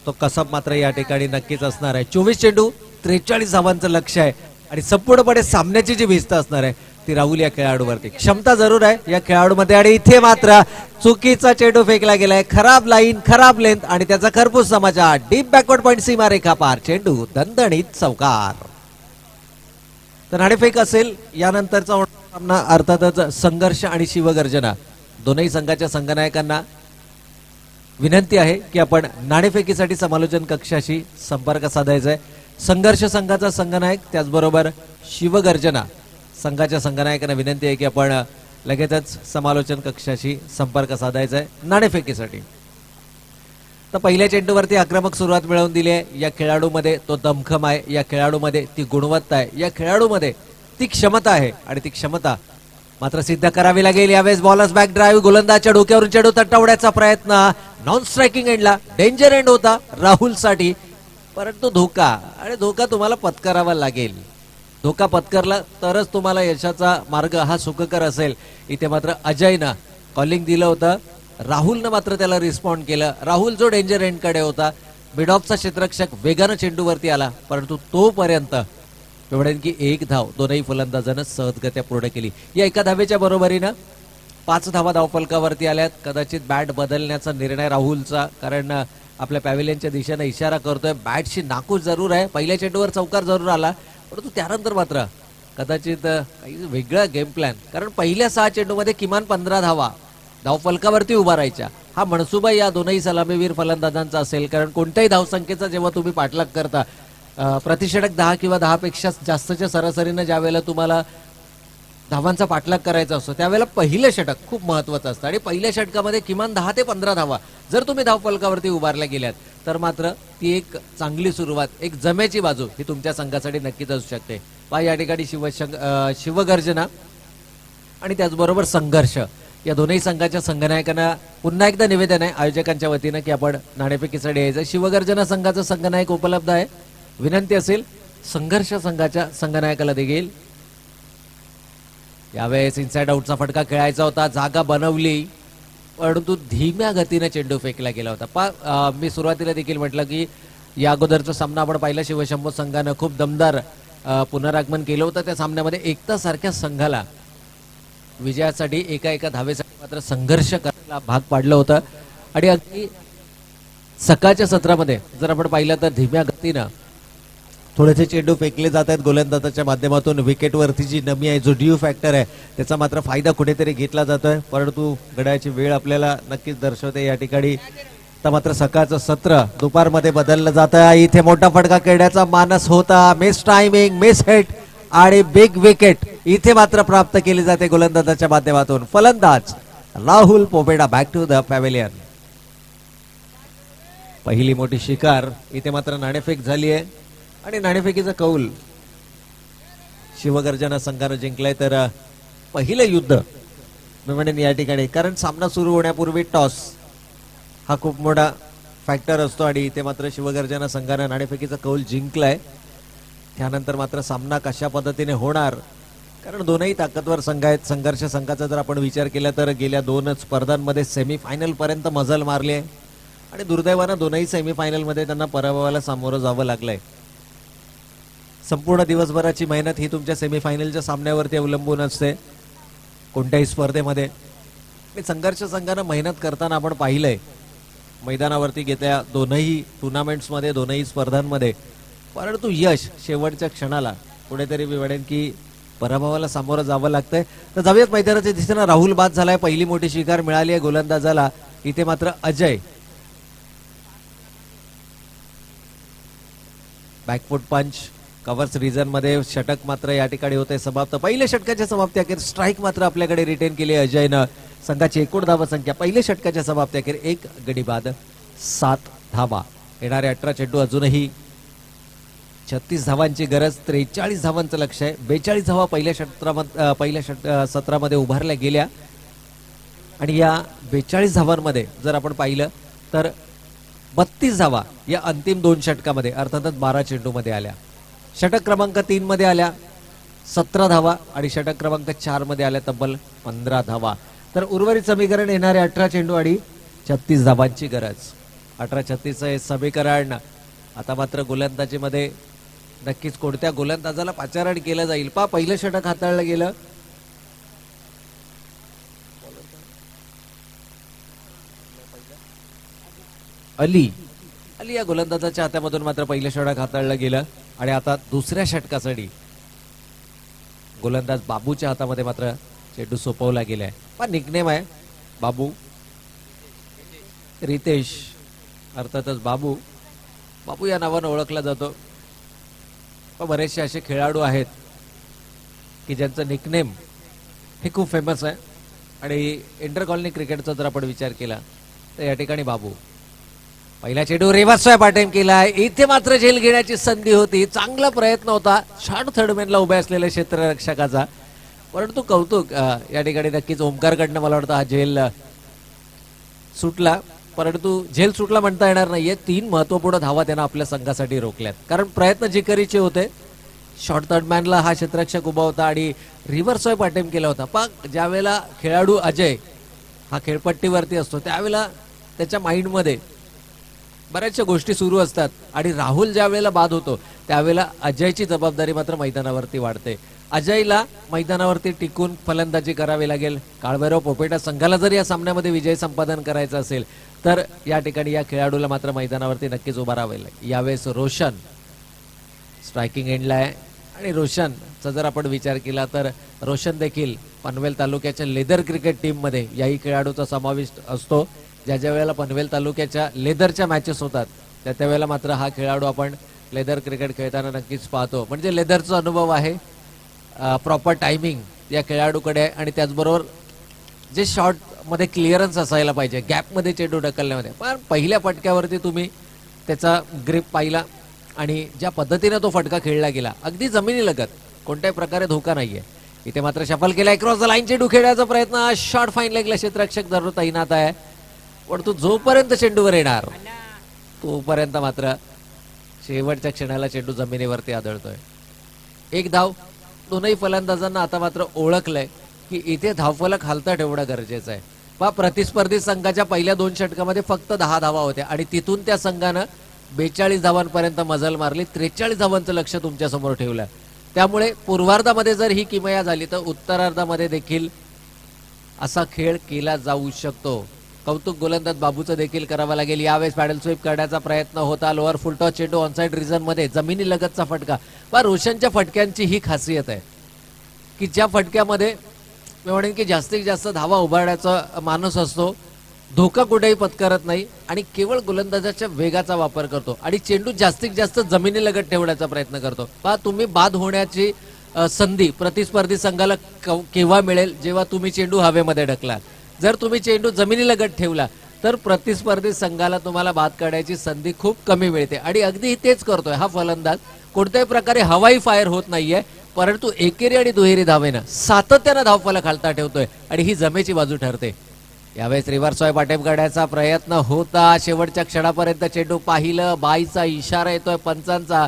तो कसब मात्र या ठिकाणी नक्कीच असणार आहे. 24 चेंडू 43 धावांचं लक्ष आहे आणि संपूर्णपणे सामन्याची जी भिस्त असणार आहे ती राहुल या खेळाडूवरती. क्षमता जरूर आहे या खेळाडूमध्ये आणि इथे मात्र चुकीचा चेंडू फेकला गेलाय. खराब लाईन, खराब लेंथ आणि त्याचा खरपूस समाचार. डीप बॅकवर्ड पॉइंट, सीमा रेखा पार, चेंडू दणदणीत चौकार. तर नाणेफेक असेल यानंतरचा होणारा सामना अर्थातच संघर्ष आणि शिवगर्जना. दोनही संघाच्या संघनायकांना विनंती आहे की आपण नाणेफेकीसाठी समालोचन कक्षाशी संपर्क साधायचा आहे. संघर्ष संघाचा संघनायक त्याचबरोबर शिवगर्जना संघाच्या संघनायकांना विनंती आहे की आपण लगेचच समालोचन कक्षाशी संपर्क साधायचा आहे नाणेफेकीसाठी. तर पहिल्या चेंडूवरती आक्रमक सुरुवात मिळवून दिली आहे. या खेळाडूमध्ये तो दमखम आहे, या खेळाडूमध्ये ती गुणवत्ता आहे, या खेळाडूमध्ये ती क्षमता आहे आणि ती क्षमता मात्र सिद्ध करावी लागेल. यावेळेस बॉलर्स बॅक ड्राईव्ह, गोलंदाजच्या डोक्यावरून चेंडू तटवण्याचा प्रयत्न. नॉन स्ट्रायकिंग एंडला डेंजर एंड होता राहुलसाठी, परंतु धोका आणि धोका तुम्हाला पत्करावा लागेल. धोका पत्करला तरच तुम्हाला यशाचा मार्ग हा सुखकर असेल. इथे मात्र अजयनं कॉलिंग दिलं होतं, राहुलनं मात्र त्याला रिस्पॉन्ड केलं. राहुल जो डेंजर एंडकडे होता, मिड ऑफचा क्षेत्ररक्षक वेगानं चेंडूवरती आला, परंतु तोपर्यंत एवढ्यान की एक धाव दोनही फलंदाजानं सहजगत्या पूर्ण केली. या एका धावेच्या बरोबरीनं 5 धावा धावफलकावरती आल्यात. कदाचित बॅट बदलण्याचा निर्णय राहुलचा, कारण आपल्या पॅव्हिलियनच्या दिशेने इशारा करतोय. बॅटशी नाखूश जरूर आहे, पहिल्या चेंडूवर चौकार जरूर आला, परंतु त्यानंतर मात्र कदाचित काही वेगळा गेम प्लॅन, कारण पहिल्या 6 चेंडूमध्ये किमान 15 धावा धावफलकावरती उभा राहायच्या. हा मनसुबा या दोनही सलामीवीर फलंदाजांचा असेल, कारण कोणत्याही धावसंख्येचा जेव्हा तुम्ही पाठलाग करता, प्रतिषेधक 10 किंवा 10 पेक्षा जास्तच्या सरासरीनं ज्या वेळेला तुम्हाला धावांचा पाठलाग करायचा असतो त्यावेळेला पहिलं षटक खूप महत्वाचं असतं आणि पहिल्या षटकामध्ये किमान 10 ते 15 धावा जर तुम्ही धावफलकावरती उभारल्या गेल्यात तर मात्र ती एक चांगली सुरुवात, एक जमेची बाजू ही तुमच्या संघासाठी नक्कीच असू शकते. पहा या ठिकाणी शिवगर्जना आणि त्याचबरोबर संघर्ष या दोनही संघाच्या संघनायकांना पुन्हा एकदा निवेदन आहे आयोजकांच्या वतीनं की आपण नाणेफेकीसाठी यायचं. शिवगर्जना संघाचा संघनायक उपलब्ध आहे, विनंती असेल संघर्ष संघाच्या संघनायकाला देखील यावेळेस इनसाइड आउटचा फटका खेळायचा होता. जागा बनवली, परंतु धीम्या गतीने चेंडू फेकला गेला होता. मी सुरुवातीला देखील म्हटलं की या अगोदरचा सामना आपण पाहिला, शिवशंभू संघानं खूप दमदार पुनरागमन केलं होतं. त्या सामन्यामध्ये एकता सारख्या संघाला विजयासाठी एका धावेसाठी मात्र संघर्ष करायला भाग पाडलं होतं. आणि अगदी सकाळच्या सत्रामध्ये जर आपण पाहिलं तर धीम्या गतीनं थोडेसे चेंडू फेकले जात आहेत गोलंदाजाच्या माध्यमातून. विकेटवरती जी नमी आहे, जो ड्यू फॅक्टर आहे, त्याचा मात्र फायदा कुठेतरी घेतला जातोय, परंतु घड्याळाची वेळ आपल्याला नक्कीच दर्शवते या ठिकाणी. तर मात्र सकाळचं सत्र दुपारमध्ये बदललं जात आहे. इथे मोठा फटका खेळण्याचा मानस होता, मिस टायमिंग, मिस हिट आणि बिग विकेट इथे मात्र प्राप्त केली जाते गोलंदाजाच्या माध्यमातून. फलंदाज राहुल पोपेडा बॅक टू द पॅव्हिलियन. पहिली मोठी शिकार इथे मात्र नाणेफेक झाली आहे आणि नाणेफेकीचा कौल शिवगर्जना संघानं जिंकलाय. तर पहिलं युद्ध मी म्हणेन या ठिकाणी, कारण सामना सुरू होण्यापूर्वी टॉस हा खूप मोठा फॅक्टर असतो आणि इथे मात्र शिवगर्जना संघानं नाणेफेकीचा कौल जिंकलाय. त्यानंतर मात्र सामना कशा पद्धतीने होणार, कारण दोनही ताकदवर संघ आहेत. संघर्ष संघाचा जर आपण विचार केला तर गेल्या 2 स्पर्धांमध्ये सेमीफायनल पर्यंत मजल मारली आहे आणि दुर्दैवानं दोनही सेमीफायनल मध्ये त्यांना पराभवाला सामोरं जावं लागलंय. संपूर्ण दिवसभराची मेहनत ही तुमच्या सेमीफायनलच्या सामन्यावरती अवलंबून असते कोणत्याही स्पर्धेमध्ये. संघर्ष संघानं मेहनत करताना आपण पाहिलंय मैदानावरती घेतल्या दोनही टुर्नामेंट्समध्ये, दोनही स्पर्धांमध्ये, परंतु यश शेवटच्या क्षणाला कुठेतरी मी म्हणेन की पराभवाला सामोरं जावं लागतंय. तर जाऊयात मैदानाच्या दिशेनं. राहुल बाद झालाय, पहिली मोठी शिकार मिळाली आहे गोलंदाजाला. इथे मात्र अजय बॅकफूट पंच कव्हर्स रिजन मध्ये षटक मात्र या ठिकाणी होते समाप्त. पहिल्या षटकाच्या समाप्ती अखेर स्ट्राईक मात्र आपल्याकडे रिटेन केली अजयनं. संघाची एकूण धावा संख्या पहिल्या षटकाच्या समाप्ती अखेर 1 गडी बाद 7 धावा. येणारे 18 चेंडू अजूनही 36 धावांची गरज, 43 धावांचं लक्ष आहे. 42 धावा पहिल्या सत्रामध्ये उभारल्या गेल्या आणि या 42 धावांमध्ये जर आपण पाहिलं तर 32 धावा या अंतिम 2 षटकामध्ये अर्थातच 12 चेंडूमध्ये आल्या. षटक क्रमांक 3 मध्ये आल्या 17 धावा आणि षटक क्रमांक 4 मध्ये आल्या तब्बल 15 धावा. तर उर्वरित समीकरण येणारे 18 चेंडू आणि 36 धावांची गरज. 18-36 हे समीकरण. आता मात्र गोलंदाजीमध्ये नक्कीच कोणत्या गोलंदाजाला पाचारण केलं जाईल. पहिलं षटक हाताळलं गेलं अली अली या गोलंदाजाच्या हातामधून मात्र पहिलं षटक हाताळलं गेलं आणि आता दुसऱ्या षटकासाठी गोलंदाज बाबूच्या हातामध्ये मात्र चेंडू सोपवला गेलाय. पण निकनेम आहे बाबू, रितेश अर्थातच बाबू बाबू या नावानं ओळखला जातो. पण बरेचसे असे खेळाडू आहेत की ज्यांचं निकनेम हे खूप फेमस आहे. आणि इंटर कॉलनी क्रिकेटचा जर आपण विचार केला तर या ठिकाणी बाबू पहिला चेंडू रिव्हर्स स्वॅप अटेम्प्ट केलाय. इथे मात्र झेल घेण्याची संधी होती, चांगला प्रयत्न होता शॉर्ट थर्डमॅनला उभ्या असलेल्या क्षेत्ररक्षकाचा. परंतु कौतुक या ठिकाणी नक्कीच ओमकारकडनं मला वाटतं हा झेल सुटला. परंतु झेल सुटला म्हणता येणार नाहीये, 3 महत्वपूर्ण धावा त्यांना आपल्या संघासाठी रोखल्यात. कारण प्रयत्न जिकरीचे होते. शॉर्ट थर्डमॅनला हा क्षेत्ररक्षक उभा होता आणि रिव्हर्स स्वॅप अटेम्प्ट केला होता. पण ज्यावेळेला खेळाडू अजय हा खेळपट्टीवरती असतो त्यावेळेला त्याच्या माइंडमध्ये बऱ्याचशा गोष्टी सुरू असतात आणि राहुल ज्या वेळेला बाद होतो त्यावेळेला अजयची जबाबदारी मात्र मैदानावरती वाढते. अजयला मैदानावरती टिकून फलंदाजी करावी लागेल. काळभैरव पोपेटा संघाला जर या सामन्यामध्ये विजय संपादन करायचा असेल तर या ठिकाणी या खेळाडूला मात्र मैदानावरती नक्कीच उभा राहावे लागेल. यावेळेस रोशन स्ट्रायकिंग एंडला आहे आणि रोशनचा जर आपण विचार केला तर रोशन देखील पनवेल तालुक्याच्या लेदर क्रिकेट टीम मध्ये याही खेळाडूचा समावेश असतो. ज्या वेळेला पनवेल तालुक्याच्या लेदरच्या मॅचेस होतात त्या त्यावेळेला मात्र हा खेळाडू आपण लेदर क्रिकेट खेळताना नक्कीच पाहतो. म्हणजे लेदरचा अनुभव आहे, प्रॉपर टायमिंग या खेळाडूकडे आहे आणि त्याचबरोबर जे शॉर्ट मध्ये क्लिअरन्स असायला पाहिजे गॅपमध्ये चेंडू ढकलण्यामध्ये. पण पहिल्या फटक्यावरती तुम्ही त्याचा ग्रिप पाहिला आणि ज्या पद्धतीने तो फटका खेळला गेला अगदी जमिनी लगत, कोणत्याही प्रकारे धोका नाहीये. इथे मात्र शफल केलाय, क्रॉस द लाईन चेंडू खेळण्याचा प्रयत्न, शॉर्ट फाईन लेगला क्षेत्ररक्षक जरूर तैनात आहे. पण तो जोपर्यंत चेंडूवर येणार तोपर्यंत मात्र शेवटच्या क्षणाला चेंडू जमिनीवरती आदळतोय. 1 धाव. दोनही फलंदाजांना आता मात्र ओळखलंय की इथे धावफलक हालता ठेवणं गरजेचं आहे. पहा प्रतिस्पर्धी संघाच्या पहिल्या 2 षटकामध्ये फक्त 10 धावा होत्या आणि तिथून त्या संघानं 42 धावांपर्यंत मजल मारली. 43 धावांचं लक्ष तुमच्या समोर ठेवलं. त्यामुळे पूर्वार्धामध्ये जर ही किमया झाली तर उत्तरार्धामध्ये देखील असा खेळ केला जाऊ शकतो. कौतुक गोलंदाज बाबूचं देखील करावं लागेल. यावेळेस पॅडल स्वीप करण्याचा प्रयत्न होता. लोअर फुलटॉस चेंडू ऑनसाइड रिझन मध्ये जमिनी लगतचा फटका. पण रोशनच्या फटक्यांची ही खासियत आहे की ज्या फटक्यामध्ये मी म्हणेन की जास्तीत जास्त धावा उभारण्याचा माणूस असतो, धोका कुठेही पत्करत नाही आणि केवळ गोलंदाजाच्या वेगाचा वापर करतो आणि चेंडू जास्तीत जास्त जमिनी लगत ठेवण्याचा प्रयत्न करतो. पहा तुम्ही बाद होण्याची संधी प्रतिस्पर्धी संघाला केव्हा मिळेल, जेव्हा तुम्ही चेंडू हवेमध्ये ढकलाल. जर तुम्ही चेंडू जमिनी लगत ठेवला तर प्रतिस्पर्धी संघाला तुम्हाला बाद करण्याची संधी खूप कमी मिळते आणि अगदी तेच करतोय हा फलंदाज. कोणत्याही प्रकारे हवाई फायर होत नाहीये, परंतु एकेरी आणि दुहेरी धावेनं सातत्यानं धावफलक खालता ठेवतोय आणि ही जमेची बाजू ठरते. यावेळेस रिव्हर्स स्वॅप अटेम्प्ट करण्याचा प्रयत्न होता. शेवटच्या क्षणापर्यंत चेंडू पाहिलं, बाईचा इशारा येतोय पंचांचा.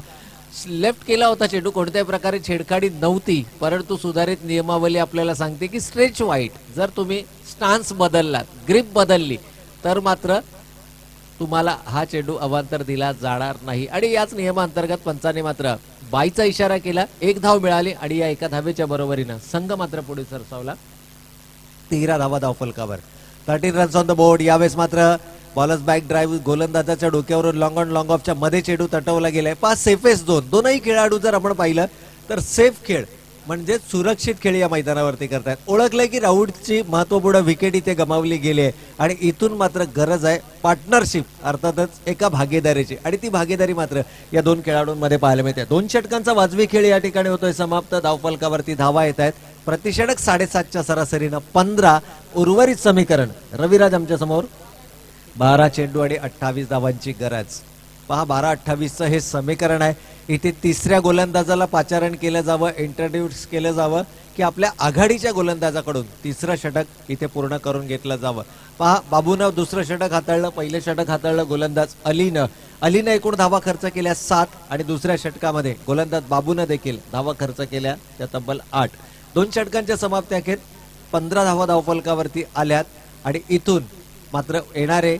लेफ्ट केला होता चेंडू, कोणत्याही प्रकारे छेडखाडी नव्हती. परंतु सुधारित नियमावली आपल्याला सांगते की स्ट्रेच वाईट जर तुम्ही स्टान्स बदललात, ग्रिप बदलली तर मात्र तुम्हाला हा चेंडू अवांतर दिला जाणार नाही. आणि याच नियमांतर्गत पंचाने मात्र बाईचा इशारा केला. 1 धाव मिळाली आणि या एका धावेच्या बरोबरीनं संघ मात्र पुढे सरसावला 13 धावा धावफलकावर. 13 रन्स ऑन द बोर्ड. यावेळेस मात्र बॉलर्स बॅक ड्राईव्ह गोलंदाजाच्या डोक्यावरून लॉंग ऑन लॉंग ऑफच्या मध्ये चेंडू तटवला गेलाय. 5 सेफेस्ट झोन. दोनही खेळाडू जर आपण पाहिलं तर सेफ खेळ म्हणजे सुरक्षित खेळ या मैदानावरती करतायत. ओळखलंय की राऊंडची महत्वपूर्ण विकेट इथे गमावली गेली आहे आणि इथून मात्र गरज आहे पार्टनरशिप, अर्थातच एका भागीदारीची आणि ती भागीदारी मात्र या 2 खेळाडूंमध्ये पाहायला मिळते. 2 षटकांचा वाजवी खेळ या ठिकाणी होतोय समाप्त. धावफलकावरती धावा येत आहेत प्रतिषटक 7.5च्या सरासरीनं 15. उर्वरित समीकरण रविराज आमच्या समोर 12 चेंडू आणि 28 धावांची गरज. पहा 12-28चं हे समीकरण आहे. इथे तिसऱ्या गोलंदाजाला पाचारण केलं जावं, इंट्रोड्यूस केलं जावं की आपल्या आघाडीच्या गोलंदाजाकडून तिसरं षटक इथे पूर्ण करून घेतलं जावं. पहा बाबूनं दुसरं षटक हाताळलं, पहिलं षटक हाताळलं गोलंदाज अलीनं एकूण धावा खर्च केल्या 7 आणि दुसऱ्या षटकामध्ये गोलंदाज बाबूनं देखील धावा खर्च केल्या त्या तब्बल 8. 2 षटकांच्या समाप्ती अखेर 15 धावा धावफलकावरती आल्यात आणि इथून मात्र येणारे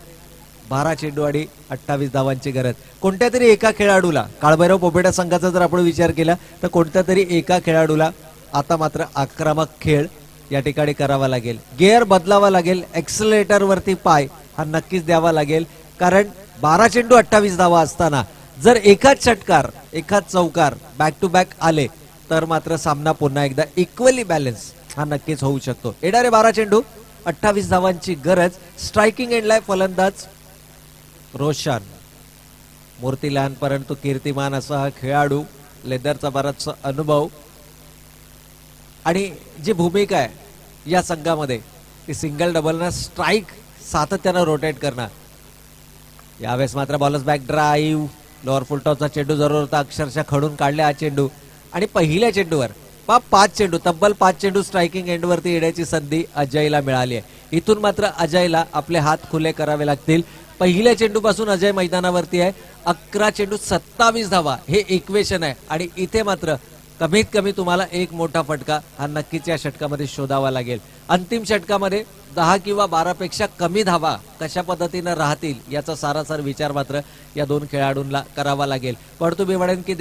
12 चेंडू आणि 28 धावांची गरज. कोणत्या तरी एका खेळाडूला, काळभैरव पोपेटा संघाचा जर आपण विचार केला तर कोणत्या तरी एका खेळाडूला आता मात्र आक्रमक खेळ या ठिकाणी करावा लागेल. गिअर बदलावा लागेल. एक्सलेटर वरती पाय हा नक्कीच द्यावा लागेल कारण 12 चेंडू 28 धावा असताना जर एकाच षटकार एकाच चौकार बॅक टू बॅक आले तर मात्र सामना पुन्हा एकदा इक्वली बॅलन्स हा नक्कीच होऊ शकतो. येणारे 12 चेंडू 28 धावांची गरज. स्ट्रायकिंग एंडला फलंदाज रोशन. मूर्ती लहान परंतु कीर्तिमान असा हा खेळाडू. लेदरचा बराचसा अनुभव आणि जी भूमिका आहे या संघामध्ये ती सिंगल डबलना स्ट्राईक सातत्यानं रोटेट करणं. यावेळेस मात्र बॉलर्स बॅक ड्राईव्ह लोअर फुलटॉसचा चेंडू जरूर होता. अक्षरशः खडून काढले हा चेंडू आणि पहिल्या चेंडूवर 5 चेंडू तब्बल 5 चेंडू स्ट्रायकिंग एंडवरती येण्याची संधी अजयला मिळाली आहे. इथून मात्र अजयला आपले हात खुले करावे लागतील. पहिल्या चेंडूपासून अजय मैदानावरती आहे. 11 चेंडू 27 धावा हे इक्वेशन आहे आणि इथे मात्र कमीत कमी तुम्हाला एक मोठा फटका हा नक्कीच या षटकामध्ये शोधावा लागेल. अंतिम षटकामध्ये 10 किंवा 12 पेक्षा कमी धावा कशा पद्धतीनं राहतील याचा सारासार विचार मात्र या दोन खेळाडूंना करावा लागेल. पण तुम्ही म्हणेन की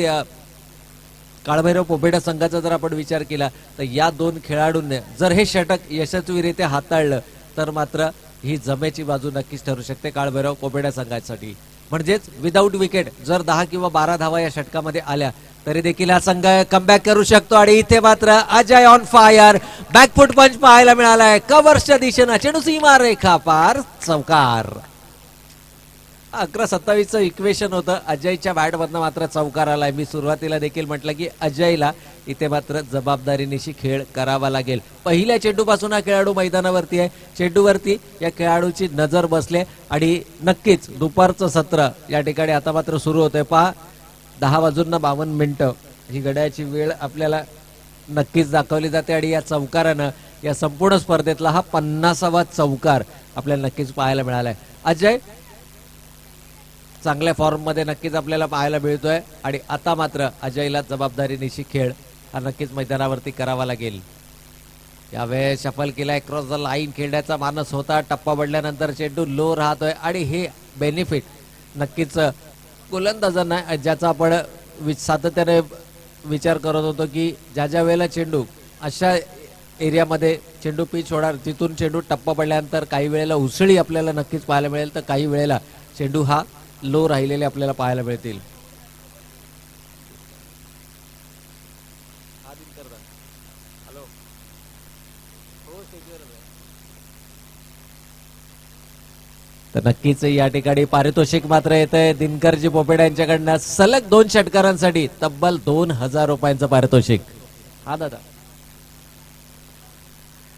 काळभैरव पोपेटा संघाचा जर आपण विचार केला तर या दोन खेळाडूंनी जर हे षटक यशस्वीरित्या हाताळलं तर मात्र ही जमेची बाजू नक्कीच ठरू शकते काळभैरव पोपेटा संघासाठी. म्हणजेच विदाऊट विकेट जर 10 किंवा 12 धावा या षटकामध्ये आल्या तरी देखील हा संघ कमबॅक करू शकतो. आणि इथे मात्र अजय ऑन फायर. बॅकफुट पंच पाहायला मिळालाय कव्हर्सच्या दिशेनं. चेंडू सीमा रेखा पार चौकार. 11-27 इक्वेशन होतं. अजयच्या बॅटमधनं मात्र चौकार आलाय. मी सुरुवातीला देखील म्हटलं की अजयला इथे मात्र जबाबदारीनिशी खेळ करावा लागेल. पहिल्या चेंडूपासून हा खेळाडू मैदानावरती आहे. चेंडूवरती या खेळाडूची नजर बसले आणि नक्कीच दुपारचं सत्र या ठिकाणी आता मात्र सुरू होतंय. पहा 10:52 ही घड्याळाची वेळ आपल्याला नक्कीच दाखवली जाते आणि या चौकारानं या संपूर्ण स्पर्धेतला हा 50वा चौकार आपल्याला नक्कीच पाहायला मिळालाय. अजय चांगल्या फॉर्म मध्ये नक्कीच आपल्याला पाहायला मिळतोय आणि आता मात्र अजयला जबाबदारीनिशी खेळ हा नक्कीच मैदानावरती करावा लागेल. यावेळेस शफल केलाय क्रॉस द लाईन. खेळण्याचा मानस होता. टप्पा पडल्यानंतर चेंडू लो राहतोय आणि हे बेनिफिट नक्कीच गोलंदाजांना ज्याचा आपण सातत्याने विचार करत होतो की ज्या ज्या वेळेला चेंडू अशा एरियामध्ये चेंडू पिच होणार तिथून चेंडू टप्पा पडल्यानंतर काही वेळेला उसळी आपल्याला नक्कीच पाहायला मिळेल तर काही वेळेला चेंडू हा लो राहिलेले आपल्याला पाहायला मिळतील. तर नक्कीच या ठिकाणी पारितोषिक मात्र येतंय दिनकरजी पोपेडा यांच्याकडनं. सलग 2 षटकारांसाठी तब्बल 2000 रुपयांचं पारितोषिक. हा दादा.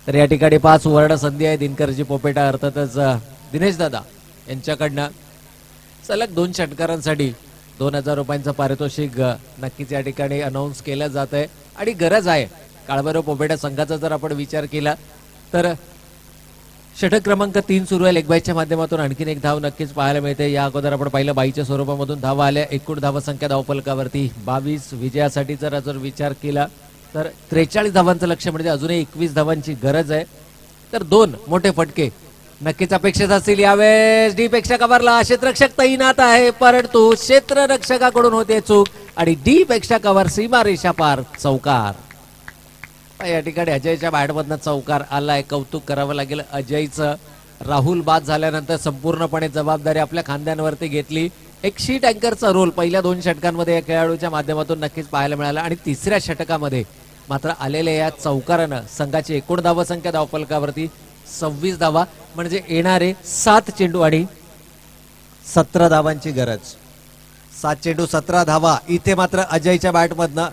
तर या ठिकाणी 5 सुवर्ण संधी आहे दिनकरजी पोपेटा अर्थातच दिनेश दादा यांच्याकडनं. सलग 2 षटकारांसाठी 2000 रुपयांचं पारितोषिक नक्कीच या ठिकाणी अनाऊन्स केलं जात आहे आणि गरज आहे. काळभैरव पोपेटा संघाचा जर आपण विचार केला तर षटक क्रमांक 3 सुरू आहे. लेगबाईच्या माध्यमातून आणखीन एक धाव नक्कीच पाहायला मिळते. या अगोदर आपण पाहिलं बाईच्या स्वरूपामधून धावा आल्या. एकूण धावा संख्या धावफलकावरती 22. विजयासाठी जर विचार केला तर 43 धावांचं लक्ष्य म्हणजे अजूनही 21 धावांची गरज आहे. तर 2 मोठे फटके नक्कीच अपेक्षित असतील. यावेळेस डी पेक्षा कव्हरला क्षेत्ररक्षक तैनात आहे परंतु क्षेत्ररक्षकाकडून होते चूक आणि डी पेक्षा कव्हर सीमा रेषा पार चौकार. या ठिकाणी अजयच्या बॅटमधनं चौकार आलाय. कौतुक करावं लागेल अजयचं. राहुल बाद झाल्यानंतर संपूर्णपणे जबाबदारी आपल्या खांद्यांवरती घेतली. एक शीट अँकरचा रोल पहिल्या 2 षटकांमध्ये या खेळाडूच्या माध्यमातून नक्कीच पाहायला मिळाला आणि तिसऱ्या षटकामध्ये मात्र आलेल्या या चौकारानं संघाची एकूण धावसंख्या धावफलकावरती 26 धावा म्हणजे येणारे 7 चेंडू आणि 17 धावांची गरज. 7 चेंडू 17 धावा. इथे मात्र अजयच्या बॅटमधनं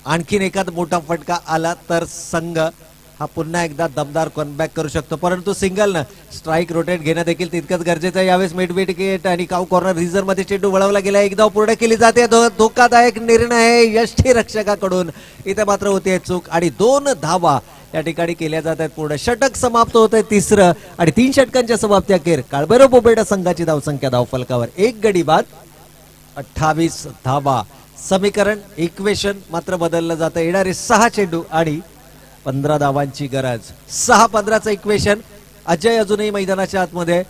आणखीन एखादा मोठा फटका आला तर संघ हा पुन्हा एकदा दमदार कमबॅक करू शकतो. परंतु सिंगलनं स्ट्राईक रोटेट घेणं देखील तितकंच गरजेचं आहे. यावेळेस मिड विकेट आणि काऊ कॉर्नर रिझर्व मध्ये चेंडू वळवला गेला. एक धाव पूर्ण केली जाते. धोकादायक निर्णय यष्टी रक्षकाकडून. इथे मात्र होते चूक आणि 2 धावा या ठिकाणी केल्या जात आहेत. पूर्ण षटक समाप्त होत आहे 3रं आणि 3 षटकांच्या समाप्ती अखेर काळभैरव पोपेटा संघाची धावसंख्या धावफलकावर 1 गडी बाद 28 धावा. समीकरण इक्वेशन मात्र बदललं जातं. येणारे 6 चेंडू आणि 15 धावांची गरज. 6-15चं इक्वेशन. अजय अजूनही मैदानाच्या आतमध्ये.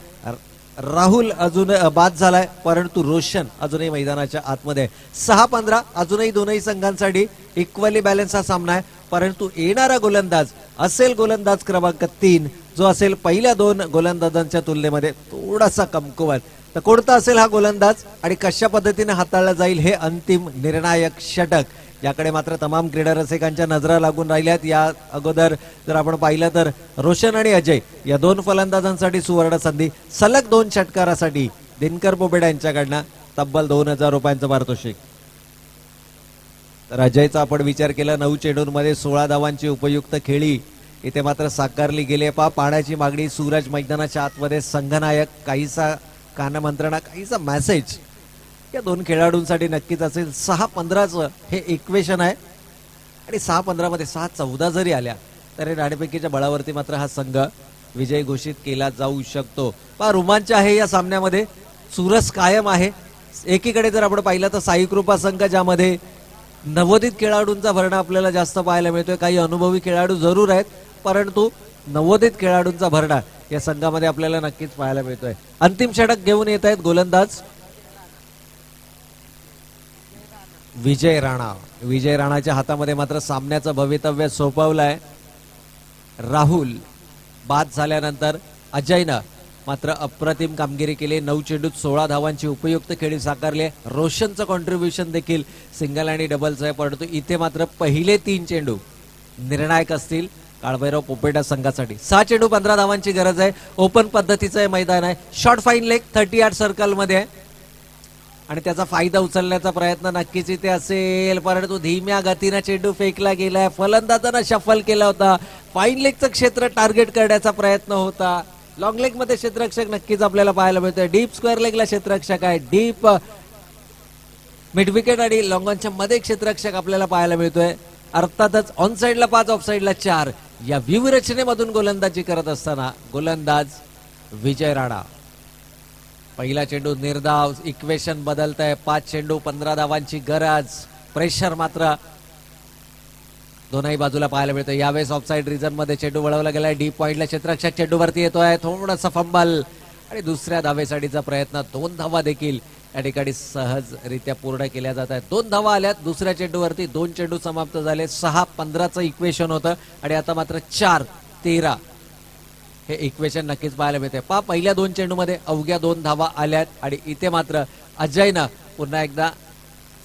राहुल अजून बाद झालाय परंतु रोशन अजूनही मैदानाच्या आतमध्ये. 6-15 अजूनही दोनही संघांसाठी इक्वली बॅलन्स हा सामना आहे. परंतु येणारा गोलंदाज असेल गोलंदाज क्रमांक 3 जो असेल पहिल्या 2 गोलंदाजांच्या तुलनेमध्ये थोडासा कमकुवत. तर कोणता असेल हा गोलंदाज आणि कशा पद्धतीने हाताळला जाईल हे अंतिम निर्णायक षटक, याकडे मात्र तमाम क्रीडा रसिकांच्या नजरा लागून राहिल्यात. या अगोदर जर आपण पाहिलं तर रोशन आणि अजय या दोन फलंदाजांसाठी सुवर्ण संधी. सलग 2 षटकारासाठी दिनकर पोपेट यांच्याकडनं तब्बल 2000 रुपयांचं पारितोषिक. तर अजयचा आपण विचार केला, 9 चेंडूंमध्ये 16 धावांची उपयुक्त खेळी इथे मात्र साकारली गेली. पाण्याची मागणी सूरज मैदानाच्या आतमध्ये संघनायक, काहीसा कानमंत्रणा, काहीसा मेसेज या दोन खेळाडूंसाठी नक्कीच असेल. 6-15चं हे इक्वेशन आहे आणि 6-15 मध्ये 6-14 जरी आल्या तरी नाणेफेकीच्या बळावरती मात्र हा संघ विजय घोषित केला जाऊ शकतो. रोमांच आहे या सामन्यामध्ये, सुरस कायम आहे. एकीकडे जर आपण पाहिलं तर साई कृपा संघ, ज्यामध्ये नवोदित खेळाडूंचा भरणा आपल्याला जास्त पाहायला मिळतोय. काही अनुभवी खेळाडू जरूर आहेत, परंतु नवोदित खेळाडूंचा भरणा या संघामध्ये आपल्याला नक्कीच पाहायला मिळतोय. अंतिम षटक घेऊन येत आहेत गोलंदाज विजय राणा. विजय राणाच्या हातामध्ये मात्र सामन्याचं भवितव्य सोपवलंय. राहुल बाद झाल्यानंतर अजयनं मात्र अप्रतिम कामगिरी केली. 9 चेंडूत 16 धावांची उपयुक्त खेळी साकारली. रोशनचं कॉन्ट्रीब्युशन देखील सिंगल आणि डबलचं आहे, परंतु इथे मात्र पहिले 3 चेंडू निर्णायक असतील काळभैरव पोपेटा संघासाठी. 6 चेंडू 15 धावांची गरज आहे. ओपन पद्धतीचं हे मैदान आहे. शॉर्ट फाईन लेग 30 सर्कल मध्ये आहे आणि त्याचा फायदा उचलण्याचा प्रयत्न नक्कीच इथे असेल, परंतु धीम्या गतीनं चेंडू फेकला गेलाय. फलंदाजानं शफल केला होता. फाईन लेगचं क्षेत्र टार्गेट करण्याचा प्रयत्न होता. लॉंग लेग मध्ये क्षेत्ररक्षक नक्कीच आपल्याला पाहायला मिळतोय. डीप स्क्वेअर लेगला क्षेत्ररक्षक आहे. डीप मिड विकेट आणि लॉंगॉनच्या मध्ये क्षेत्ररक्षक आपल्याला पाहायला मिळतोय. अर्थातच ऑन साइडला 5, ऑफ साइडला 4 या व्यूहरचनेमधून गोलंदाजी करत असताना गोलंदाज विजय राणा. पहिला चेंडू निर्धाव, इक्वेशन बदलत आहे. 5 चेंडू 15 धावांची गरज. प्रेशर मात्र दोनही बाजूला पाहायला मिळतं. यावेळेस ऑफसाईड रिझन मध्ये चेंडू वळवला गेलाय. डीप पॉइंटला क्षेत्ररक्षक चेंडूवरती येतोय. थोडासा फंबल आणि दुसऱ्या धावेसाठीचा प्रयत्न. 2 धावा देखील या ठिकाणी सहजरित्या पूर्ण केल्या जात आहेत. 2 धावा आल्यात दुसऱ्या चेंडूवरती. 2 चेंडू समाप्त झाले. 6-15चं इक्वेशन होतं आणि आता मात्र 4-13 हे इक्वेशन नक्कीच पाहायला मिळते. पहिल्या 2 चेंडूमध्ये अवघ्या 2 धावा आल्यात आणि इथे मात्र अजयनं पुन्हा एकदा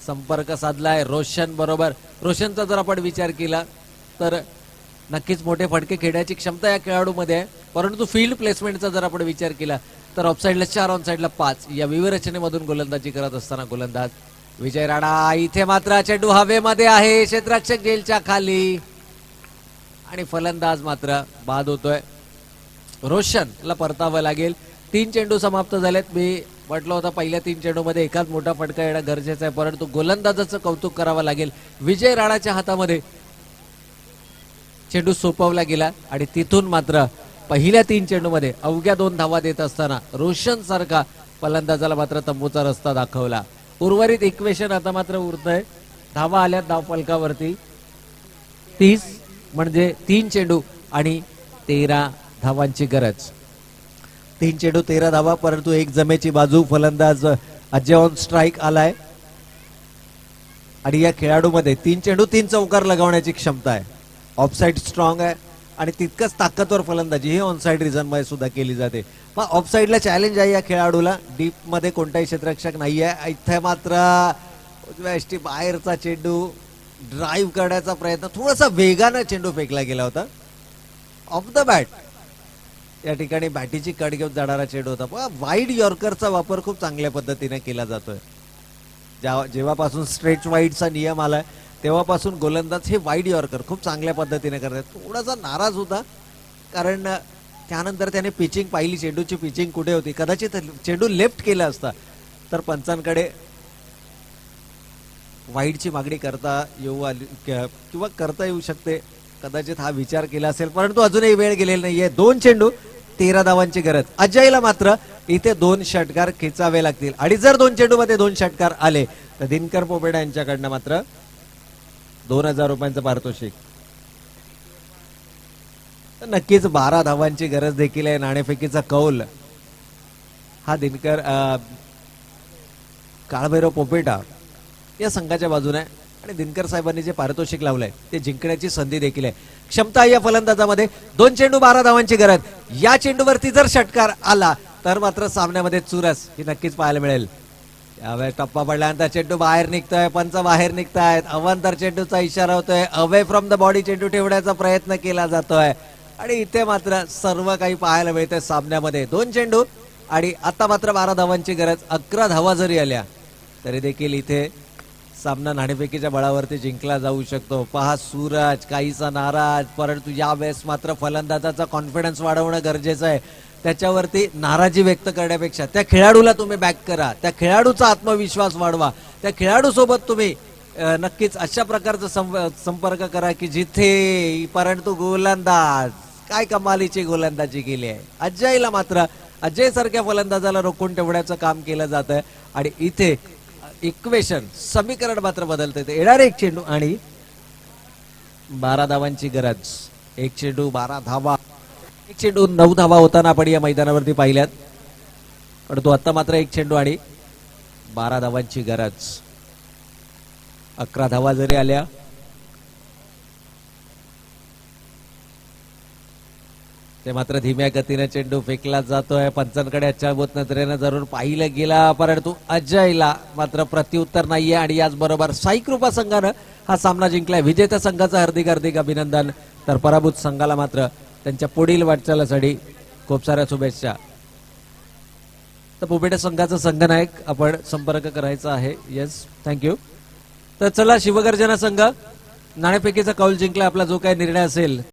संपर्क साधलाय रोशन बरोबर. रोशनचा जर आपण विचार केला तर नक्कीच मोठे फटके खेळण्याची क्षमता या खेळाडूमध्ये आहे, परंतु फील्ड प्लेसमेंटचा जर आपण विचार केला तर ऑफ साइडला 4, ऑन साइडला 5 या व्यूहरचनेमधून गोलंदाजी करत असताना गोलंदाज विजय राणा. इथे मात्र चेंडू हवेमध्ये आहे. क्षेत्ररक्षक जेलच्या खाली आणि फलंदाज मात्र बाद होतोय. रोशनला परतावं लागेल. 3 चेंडू समाप्त झालेत. मी म्हटलं होतं पहिल्या 3 चेंडूमध्ये एकाच मोठा फटका येणं गरजेचं आहे, परंतु गोलंदाजाचं कौतुक करावं लागेल. विजय राणाच्या हातामध्ये चेंडू सोपवला गेला आणि तिथून मात्र पहिल्या 3 चेंडूमध्ये अवघ्या 2 धावा देत असताना रोशन सारखा फलंदाजाला मात्र तंबूचा रस्ता दाखवला. उर्वरित इक्वेशन आता मात्र उरतंय. धावा आल्यात धाव फलकावरती 30, म्हणजे 3 चेंडू आणि 13 धावांची गरज. 3 चेंडू 13 धावा, परंतु एक जमेची बाजू. फलंदाज अजय ऑन स्ट्राईक आलाय आणि या खेळाडूमध्ये 3 चेंडू 3 चौकार लगावण्याची क्षमता आहे. ऑफसाईड स्ट्रॉंग आहे आणि तितकंच ताकदवर फलंदाजी ही ऑनसाइड रिझन मध्ये सुद्धा केली जाते. मग ऑफसाईडला चॅलेंज आहे या खेळाडूला. डीप मध्ये कोणताही क्षेत्ररक्षक नाहीये. इथे मात्र उजव्या यष्टी बाहेरचा चेंडू ड्राईव्ह करण्याचा प्रयत्न, थोडासा वेगानं चेंडू फेकला गेला होता. ऑफ द बॅट या ठिकाणी बॅटीची कड घेऊन जाणारा चेंडू होता. पण वाईड यॉर्करचा वापर खूप चांगल्या पद्धतीने केला जातोय. जेव्हापासून स्ट्रेच वाईडचा नियम आलाय तेव्हापासून गोलंदाज हे वाईड यॉर्कर खूप चांगल्या पद्धतीने करतात. थोडासा नाराज होता कारण त्यानंतर त्याने पिचिंग पाहिली. चेंडूची पिचिंग कुठे होती. कदाचित चेंडू लेफ्ट केला असता तर पंचांकडे वाईडची मागणी करता येऊ आली किंवा करता येऊ शकते. कदाचित हा विचार केला असेल, परंतु अजूनही वेळ गेलेला नाहीये. 2 चेंडू 13 धावांची गरज. अजयला मात्र इथे 2 षटकार खेचावे लागतील आणि जर 2 चेंडू मध्ये 2 षटकार आले तर दिनकर पोपेटा यांच्याकडनं मात्र 2000 रुपयांचं पारितोषिक. नक्कीच 12 धावांची गरज देखील आहे. नाणेफेकीचा कौल हा दिनकर काळभैरव पोपेटा या संघाच्या बाजूने आहे आणि दिनकर साहेबांनी जे पारितोषिक लावलंय ते जिंकण्याची संधी देखील आहे. क्षमता या फलंदाजामध्ये. 2 चेंडू 12 धावांची गरज. या चेंडूवरती जर षटकार आला तर मात्र सामन्यामध्ये चुरस ही नक्कीच पाहायला मिळेल. त्यावेळेस टप्पा पडल्यानंतर चेंडू बाहेर निघतोय, पंच बाहेर निघतायत, अवांतर चेंडूचा इशारा होतोय, अवे फ्रॉम द बॉडी चेंडू ठेवण्याचा प्रयत्न केला जातोय आणि इथे मात्र सर्व काही पाहायला मिळतंय सामन्यामध्ये. 2 चेंडू आणि आता मात्र 12 धावांची गरज. 11 धावा जरी आल्या तरी देखील इथे सामना नाणेफेकीच्या बळावरती जिंकला जाऊ शकतो. पहा सूरज काहीसा नाराज, परंतु यावेळेस मात्र फलंदाजाचा कॉन्फिडन्स वाढवणं गरजेचं आहे. त्याच्यावरती नाराजी व्यक्त करण्यापेक्षा त्या खेळाडूला तुम्ही बॅक करा, त्या खेळाडूचा आत्मविश्वास वाढवा, त्या खेळाडू सोबत तुम्ही नक्कीच अशा प्रकारचा संपर्क करा की जिथे, परंतु गोलंदाज काय कमालीची गोलंदाजी केली आहे. अजयला मात्र अजय सारख्या फलंदाजाला रोखून ठेवण्याचं काम केलं जात आहे आणि इथे इक्वेशन समीकरण मात्र बदलते. येणारे 1 चेंडू आणि 12 धावांची गरज. 1 चेंडू 12 धावा, 1 चेंडू 9 धावा होताना आपण या मैदानावरती पाहिल्यात, पण तो आता मात्र 1 चेंडू आणि 12 धावांची गरज. 11 धावा जरी आल्या ते मात्र धीम्या गतीने चेंडू फेकला जातोय. पंचांकडे अचानक नजरेनं जरूर पाहिलं गेला, परंतु अजयला मात्र प्रत्युत्तर नाहीये आणि याचबरोबर साई कृपा संघानं हा सामना जिंकलाय. विजेत्या संघाचं हार्दिक हार्दिक अभिनंदन. तर पराभूत संघाला मात्र त्यांच्या पुढील वाटचालीसाठी खूप साऱ्या शुभेच्छा. तर पुपेटे संघाचा संघनायक आपण संपर्क करायचा आहे. Yes, thank you. तर चला, शिवगर्जना संघ नाणेफेकीचा कौल जिंकला. आपला जो काही निर्णय असेल